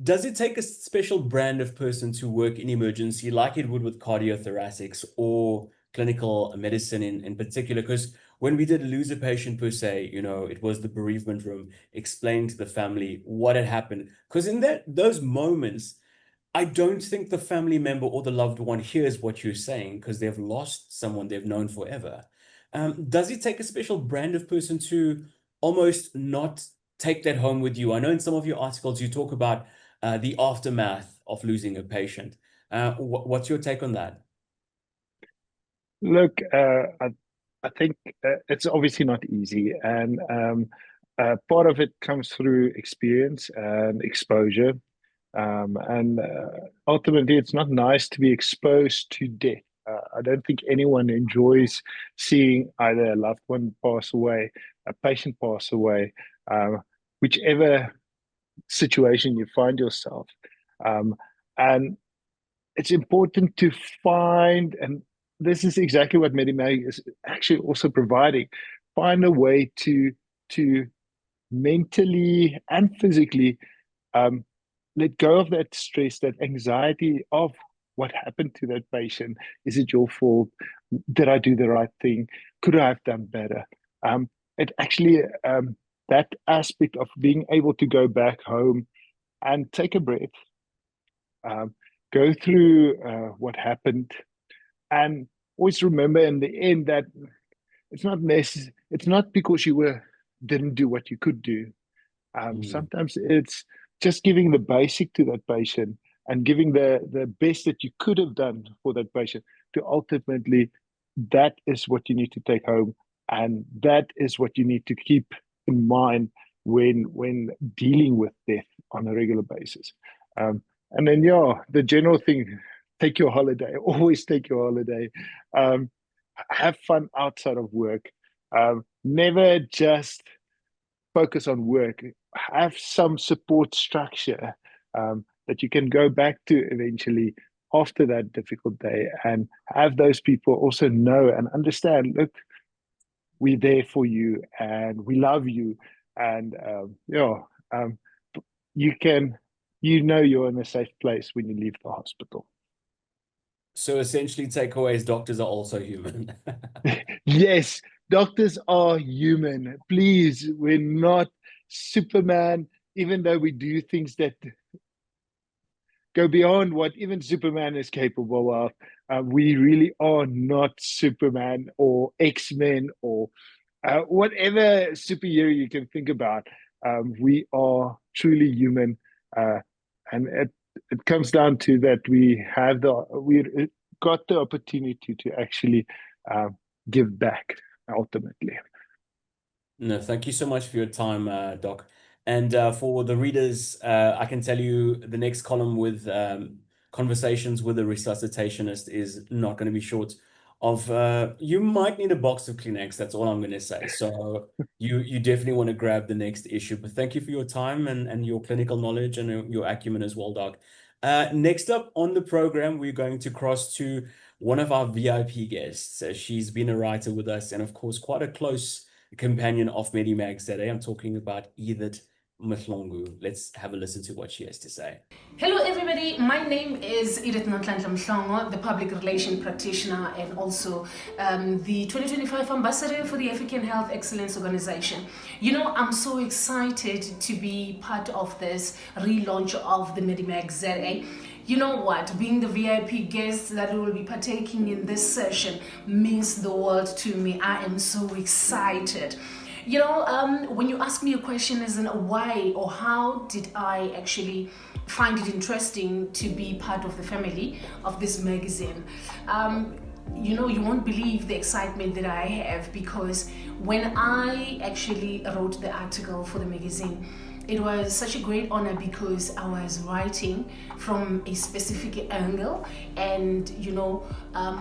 Does it take a special brand of person to work in emergency like it would with cardiothoracics or clinical medicine in particular? Because when we did lose a patient per se, it was the bereavement room, explaining to the family what had happened. Because in those moments, I don't think the family member or the loved one hears what you're saying because they've lost someone they've known forever. Does it take a special brand of person to almost not take that home with you? I know in some of your articles you talk about the aftermath of losing a patient. What's your take on that? Look, I think it's obviously not easy, and part of it comes through experience and exposure. And ultimately, it's not nice to be exposed to death. I don't think anyone enjoys seeing either a loved one pass away, a patient pass away, whichever situation you find yourself. And it's important to find, and this is exactly what MEDIMAG is actually also providing, find a way to mentally and physically let go of that stress, that anxiety of what happened to that patient. Is it your fault? Did I do the right thing? Could I have done better? It actually, that aspect of being able to go back home and take a breath, go through what happened, and always remember in the end that it's not necessary. It's not because you didn't do what you could do. Sometimes it's just giving the basic to that patient and giving the best that you could have done for that patient. To ultimately, that is what you need to take home, and that is what you need to keep in mind when dealing with death on a regular basis. And then, the general thing: take your holiday. Always take your holiday. Have fun outside of work. Never just focus on work. Have some support structure that you can go back to eventually after that difficult day, and have those people also know and understand, look, we're there for you and we love you, and you're in a safe place when you leave the hospital. So essentially, takeaways: doctors are also human. Yes, doctors are human. Please, we're not Superman, even though we do things that go beyond what even Superman is capable of. We really are not Superman or X-Men or whatever superhero you can think about. We are truly human, and it comes down to that we got the opportunity to actually give back ultimately. No, thank you so much for your time, Doc. And for the readers, I can tell you the next column with conversations with a resuscitationist is not going to be short of, you might need a box of Kleenex. That's all I'm going to say. So you definitely want to grab the next issue. But thank you for your time and your clinical knowledge and your acumen as well, Doc. Next up on the program, we're going to cross to one of our VIP guests. She's been a writer with us and, of course, quite a close companion of MEDIMAGZA. I'm talking about Edith Mhlongo. Let's have a listen to what she has to say. Hello everybody, my name is Edith Mhlongo, the public relation practitioner and also the 2025 ambassador for the African Health Excellence Organization. I'm so excited to be part of this relaunch of the MEDIMAGZA. You know what, being the VIP guest that will be partaking in this session means the world to me. I am so excited. When you ask me a question as in why or how did I actually find it interesting to be part of the family of this magazine, you won't believe the excitement that I have, because when I actually wrote the article for the magazine, it was such a great honor because I was writing from a specific angle and,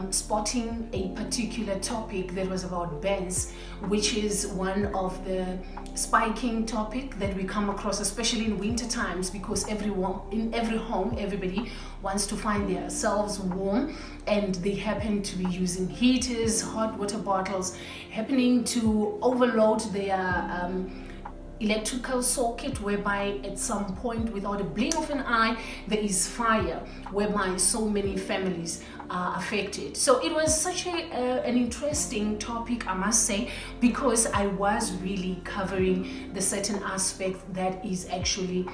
spotting a particular topic that was about beds, which is one of the spiking topic that we come across, especially in winter times, because in every home, everybody wants to find themselves warm, and they happen to be using heaters, hot water bottles, happening to overload their electrical circuit whereby at some point, without a blink of an eye, there is fire, whereby so many families are affected. So it was such an interesting topic, I must say, because I was really covering the certain aspect that is actually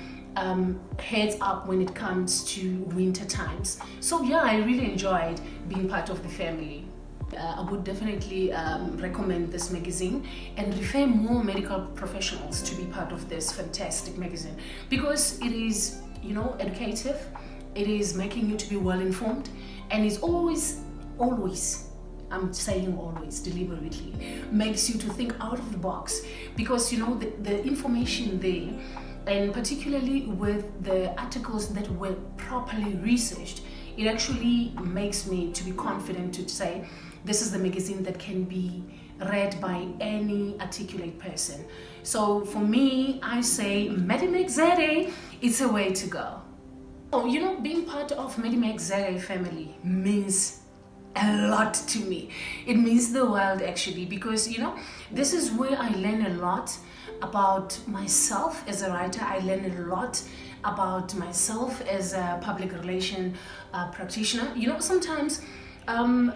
heads up when it comes to winter times. So yeah, I really enjoyed being part of the family. I would definitely recommend this magazine and refer more medical professionals to be part of this fantastic magazine, because it is, you know, educative, it is making you to be well informed, and it's always, I'm saying always deliberately, makes you to think out of the box, because you know the information there, and particularly with the articles that were properly researched, it actually makes me to be confident to say this is the magazine that can be read by any articulate person. So for me, I say MEDIMAGZA, it's a way to go. Oh, you know, being part of MEDIMAGZA family means a lot to me. It means the world, actually, because you know, this is where I learn a lot about myself as a writer. I learn a lot about myself as a public relation practitioner. You know, sometimes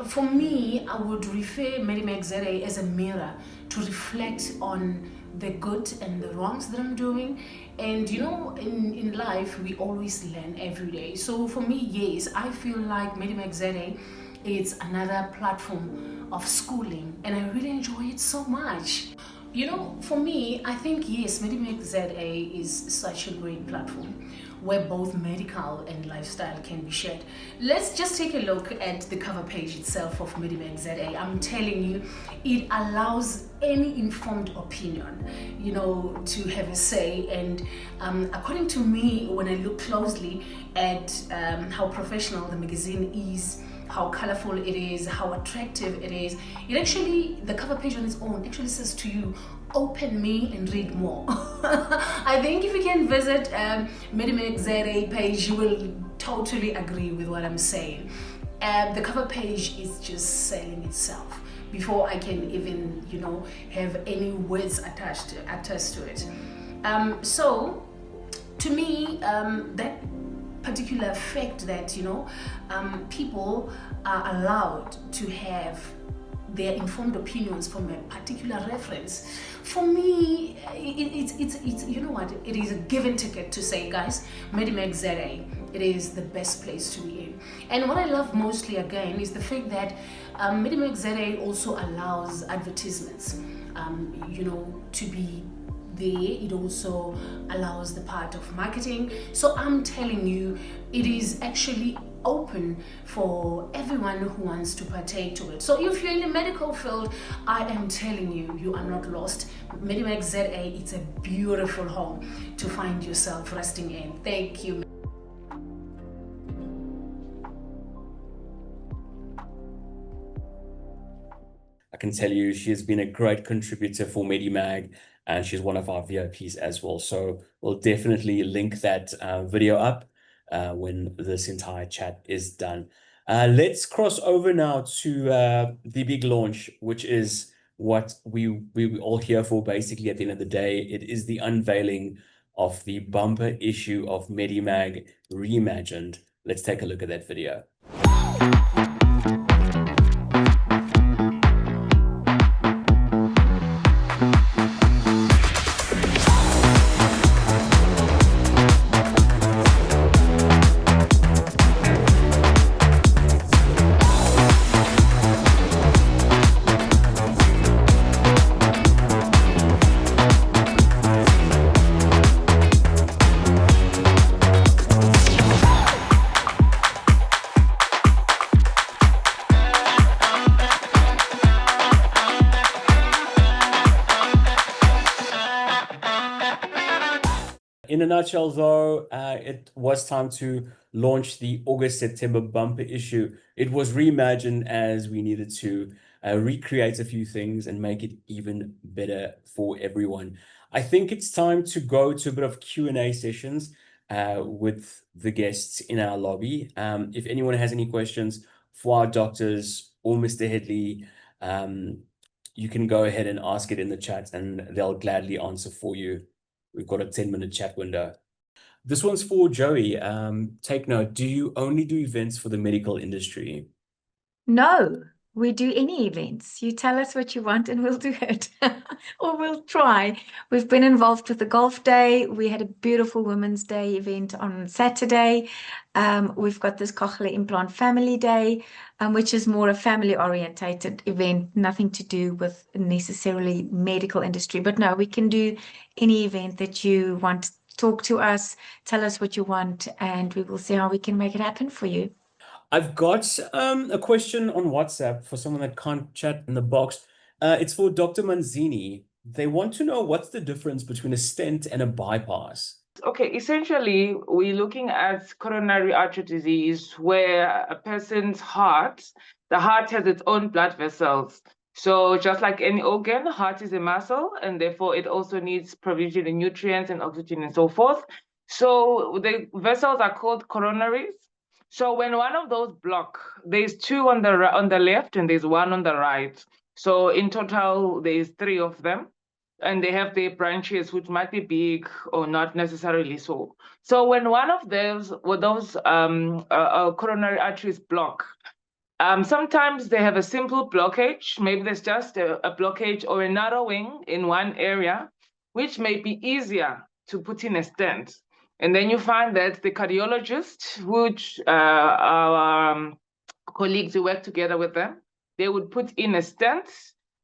for me, I would refer MEDIMAGZA as a mirror to reflect on the good and the wrongs that I'm doing. And you know, in life, we always learn every day. So for me, yes, I feel like MEDIMAGZA, it's another platform of schooling, and I really enjoy it so much. You know, for me, I think, yes, MEDIMAGZA is such a great platform where both medical and lifestyle can be shared. Let's just take a look at the cover page itself of MEDIMAGZA. I'm telling you, it allows any informed opinion, you know, to have a say. And according to me, when I look closely at how professional the magazine is, how colorful it is, how attractive it is, it actually, the cover page on its own actually says to you, open me and read more. I think if you can visit MEDIMAGZA page, you will totally agree with what I'm saying. The cover page is just selling itself before I can even, you know, have any words attached to it. So to me, that particular fact that, you know, people are allowed to have their informed opinions from a particular reference, for me, it's you know what, it is a given ticket to say, guys, MEDIMAGZA, it is the best place to be in. And what I love mostly, again, is the fact that MEDIMAGZA also allows advertisements, you know, to be there. It also allows the part of marketing. So I'm telling you, it is actually open for everyone who wants to partake to it. So if you're in the medical field, I am telling you, you are not lost. MEDIMAGZA, it's a beautiful home to find yourself resting in. Thank you. I can tell you she has been a great contributor for MEDIMAG, and she's one of our VIPs as well. So we'll definitely link that video up when this entire chat is done. Let's cross over now to the big launch, which is what we all here for basically at the end of the day. It is the unveiling of the bumper issue of MEDIMAG Reimagined. Let's take a look at that video. In a nutshell, though, it was time to launch the August-September bumper issue. It was reimagined as we needed to recreate a few things and make it even better for everyone. I think it's time to go to a bit of Q&A sessions with the guests in our lobby. If anyone has any questions for our doctors or Mr. Headley, you can go ahead and ask it in the chat and they'll gladly answer for you. We've got a 10-minute chat window. This one's for Joey. Take note, do you only do events for the medical industry? No, we do any events. You tell us what you want and we'll do it. Or we'll try. We've been involved with the golf day. We had a beautiful Women's Day event on Saturday. We've got this cochlear implant family day, which is more a family orientated event, nothing to do with necessarily medical industry. But no, we can do any event that you want. Talk to us, tell us what you want, and we will see how we can make it happen for you. I've got a question on WhatsApp for someone that can't chat in the box. It's for Dr. Manzini. They want to know what's the difference between a stent and a bypass. Okay, essentially, we're looking at coronary artery disease where a person's heart, the heart has its own blood vessels. So just like any organ, heart is a muscle, and therefore it also needs provision of nutrients and oxygen and so forth. So the vessels are called coronaries. So when one of those block, there's two on the left and there's one on the right. So in total, there's three of them, and they have their branches, which might be big or not necessarily so. So when one of those coronary arteries block, sometimes they have a simple blockage. Maybe there's just a blockage or a narrowing in one area, which may be easier to put in a stent. And then you find that the cardiologist, which our colleagues who work together with them, they would put in a stent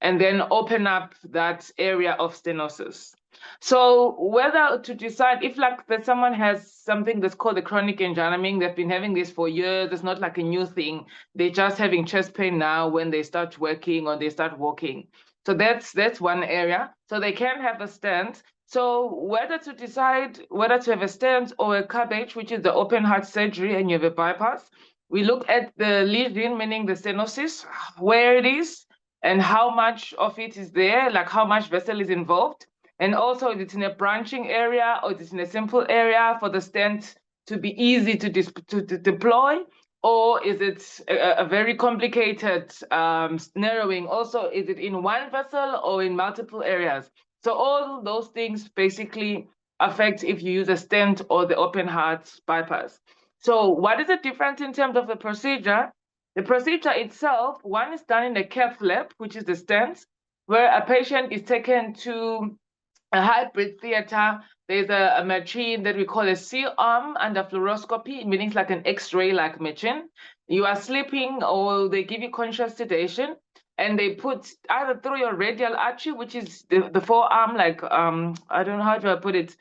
and then open up that area of stenosis. So whether to decide if like that someone has something that's called a chronic enjamming, they've been having this for years, it's not like a new thing. They're just having chest pain now when they start working or they start walking. So that's one area. So they can have a stent. So whether to decide whether to have a stent or a CABG, which is the open heart surgery, and you have a bypass, we look at the lesion, meaning the stenosis, where it is, and how much of it is there, like how much vessel is involved. And also, if it's in a branching area or it's in a simple area for the stent to be easy to deploy, or is it a very complicated narrowing? Also, is it in one vessel or in multiple areas? So all those things basically affect if you use a stent or the open heart bypass. So what is the difference in terms of the procedure? The procedure itself, one is done in a cath lab, which is the stent, where a patient is taken to a hybrid theater. There's a machine that we call a C-arm under fluoroscopy, meaning it's like an X-ray like machine. You are sleeping or they give you conscious sedation, and they put either through your radial artery, which is the forearm, like I don't know how to put it.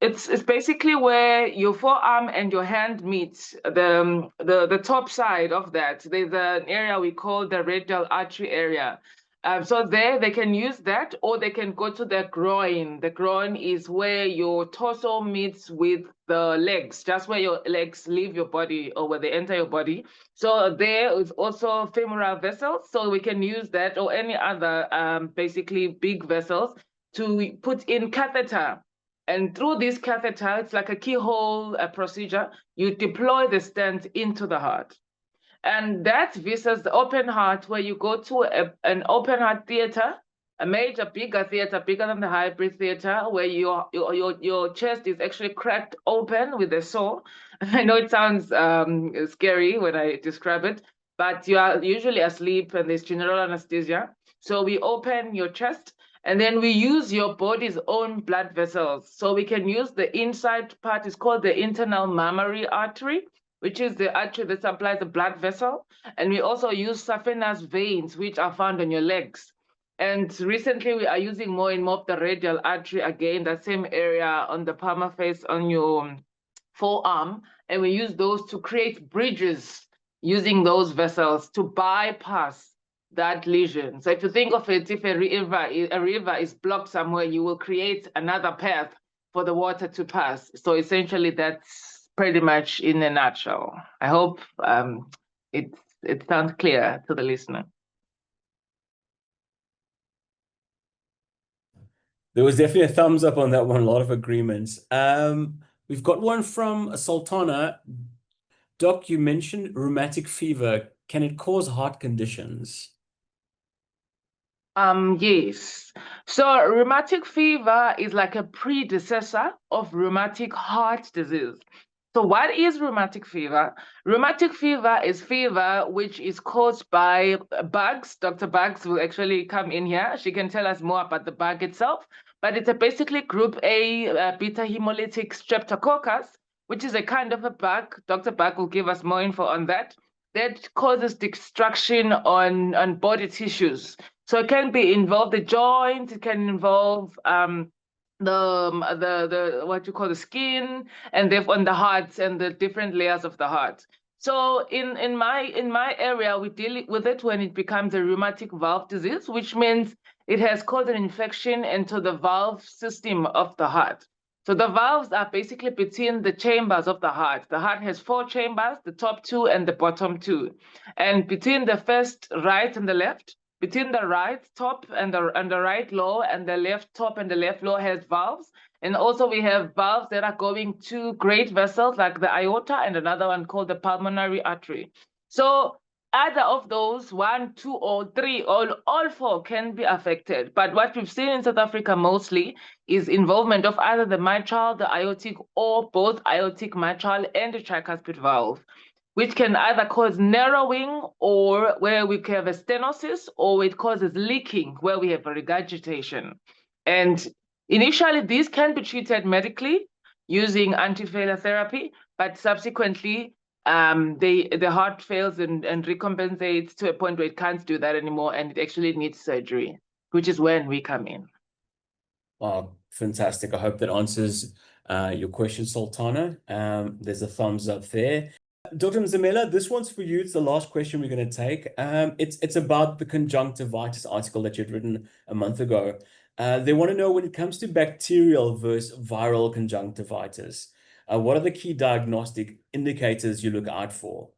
It's basically where your forearm and your hand meet, the top side of that. There's an area we call the radial artery area. So there they can use that, or they can go to the groin. The groin is where your torso meets with the legs, just where your legs leave your body or where they enter your body. So there is also femoral vessels. So we can use that or any other basically big vessels to put in catheter. And through this catheter, it's like a keyhole procedure, you deploy the stent into the heart. And that versus the open heart, where you go to an open heart theater, a major, bigger theater, bigger than the hybrid theater, where your chest is actually cracked open with a saw. I know it sounds scary when I describe it, but you are usually asleep and there's general anesthesia. So we open your chest, and then we use your body's own blood vessels. So we can use the inside part, it's called the internal mammary artery, which is the artery that supplies the blood vessel. And we also use saphenous veins, which are found on your legs. And recently we are using more and more of the radial artery, again, that same area on the palmar face on your forearm. And we use those to create bridges using those vessels to bypass that lesion. So if you think of it, if a river is blocked somewhere, you will create another path for the water to pass. So essentially that's pretty much in a nutshell. I hope it sounds clear to the listener. There was definitely a thumbs up on that one, a lot of agreements. We've got one from Sultana. Doc, you mentioned rheumatic fever. Can it cause heart conditions? Yes. So rheumatic fever is like a predecessor of rheumatic heart disease. So what is rheumatic fever? Rheumatic fever is fever which is caused by bugs. Dr. Bugs will actually come in here. She can tell us more about the bug itself. But it's a basically group A beta hemolytic streptococcus, which is a kind of a bug. Dr. Bug will give us more info on that. That causes destruction on body tissues. So it can be involve the joints, it can involve the what you call the skin, and therefore on the heart and the different layers of the heart. So in my area, we deal with it when it becomes a rheumatic valve disease, which means it has caused an infection into the valve system of the heart. So the valves are basically between the chambers of the heart. The heart has 4 chambers, the top 2 and the bottom 2. And between the first right and the left, between the right top and the right lower and the left top and the left lower has valves. And also we have valves that are going to great vessels like the aorta and another one called the pulmonary artery. So either of those, 1, 2, or 3, all 4 can be affected. But what we've seen in South Africa mostly is involvement of either the mitral, the aortic, or both aortic, mitral, and the tricuspid valve, which can either cause narrowing or where we have a stenosis, or it causes leaking where we have a regurgitation. And initially, these can be treated medically using anti-failure therapy, but subsequently, the heart fails and recompensates to a point where it can't do that anymore, and it actually needs surgery, which is when we come in. Wow, fantastic. I hope that answers your question, Sultana. There's a thumbs up there. Dr. Mzimela, this one's for you. It's the last question we're going to take. It's about the conjunctivitis article that you'd written a month ago. They want to know, when it comes to bacterial versus viral conjunctivitis, what are the key diagnostic indicators you look out for?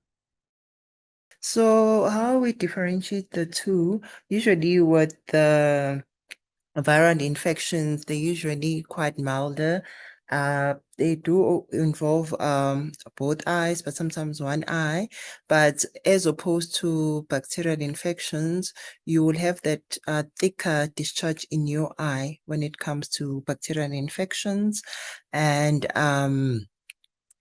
So how we differentiate the two, usually with the viral infections, they're usually quite milder. They do involve both eyes, but sometimes one eye. But as opposed to bacterial infections, you will have that thicker discharge in your eye when it comes to bacterial infections. And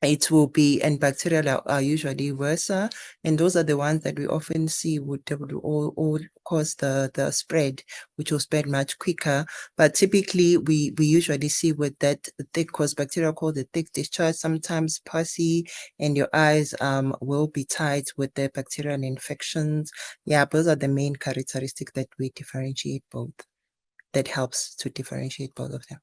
it will be, and bacterial are usually worse, and those are the ones that we often see would all cause the spread, which will spread much quicker. But typically, we usually see with that thick, cause bacteria called the thick discharge, sometimes pussy, and your eyes will be tight with the bacterial infections. Yeah, those are the main characteristics that we differentiate both. That helps to differentiate both of them.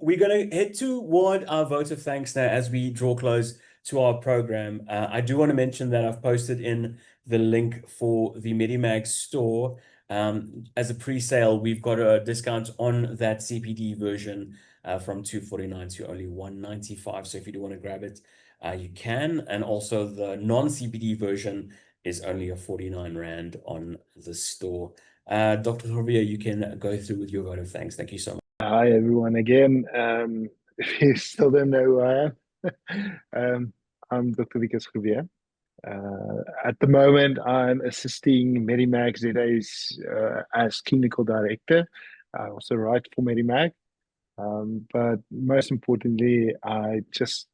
We're going to head toward our vote of thanks now as we draw close to our program. I do want to mention that I've posted in the link for the MEDIMAGZA store. As a pre-sale, we've got a discount on that CPD version from $249 to only $195. So if you do want to grab it, you can. And also the non-CPD version is only a 49 Rand on the store. Dr. Javier, you can go through with your vote of thanks. Thank you so much. Hi, everyone, again. If you still don't know who I am, I'm Dr. Vikas Javier. At the moment, I'm assisting MEDIMAGZA as clinical director. I also write for MEDIMAG. But most importantly, I just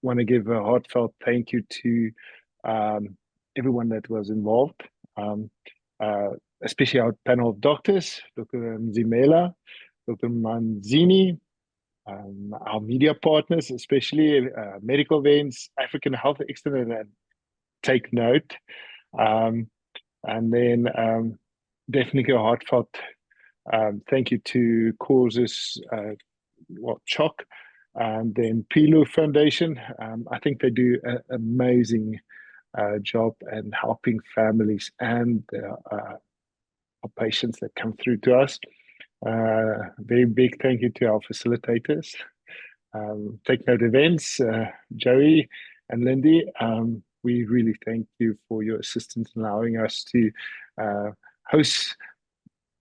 want to give a heartfelt thank you to everyone that was involved, especially our panel of doctors, Dr. Mzimela, Dr. Manzini, our media partners, especially Medical Events, African Health External, and Take Note. And then definitely a heartfelt thank you to causes, CHOC, and then Pilu Foundation. I think they do an amazing job in helping families and our patients that come through to us. Very big thank you to our facilitators, Take Note Events, Joey and Lindy. We really thank you for your assistance in allowing us to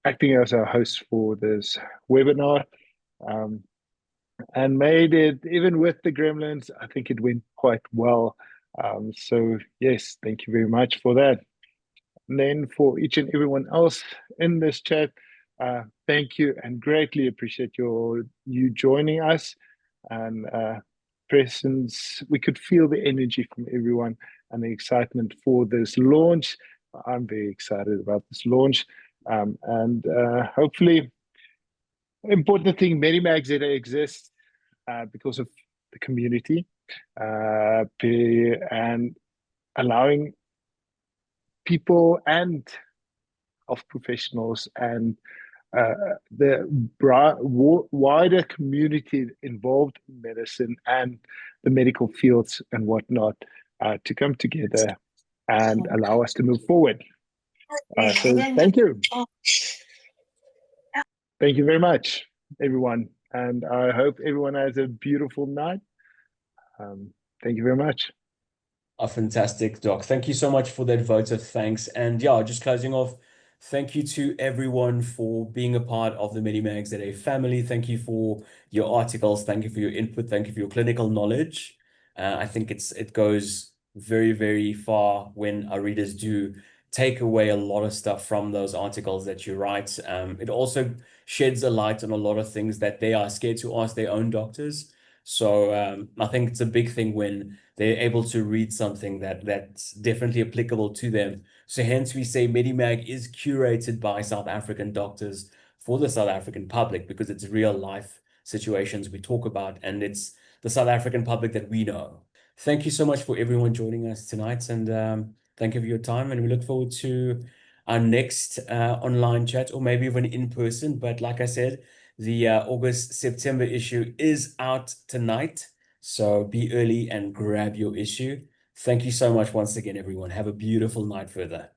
acting as our host for this webinar, and made it, even with the gremlins, I think it went quite well. So yes, thank you very much for that. And then for each and everyone else in this chat, thank you and greatly appreciate you joining us and presence. We could feel the energy from everyone and the excitement for this launch. I'm very excited about this launch, and hopefully, important thing, MEDIMAGZA exists because of the community and allowing people and health professionals and the wider community involved in medicine and the medical fields and whatnot to come together and allow us to move forward. So thank you. Thank you very much, everyone. And I hope everyone has a beautiful night. Thank you very much. Oh, fantastic, Doc. Thank you so much for that vote of thanks. And yeah, just closing off, thank you to everyone for being a part of the MEDIMAGZA family. Thank you for your articles. Thank you for your input. Thank you for your clinical knowledge. I think it goes very, very far when our readers do take away a lot of stuff from those articles that you write. It also sheds a light on a lot of things that they are scared to ask their own doctors. So I think it's a big thing when they're able to read something that's definitely applicable to them. So hence we say MEDIMAG is curated by South African doctors for the South African public because it's real life situations we talk about and it's the South African public that we know. Thank you so much for everyone joining us tonight and thank you for your time and we look forward to our next online chat or maybe even in person. But like I said, the August-September issue is out tonight. So be early and grab your issue. Thank you so much once again, everyone. Have a beautiful night further.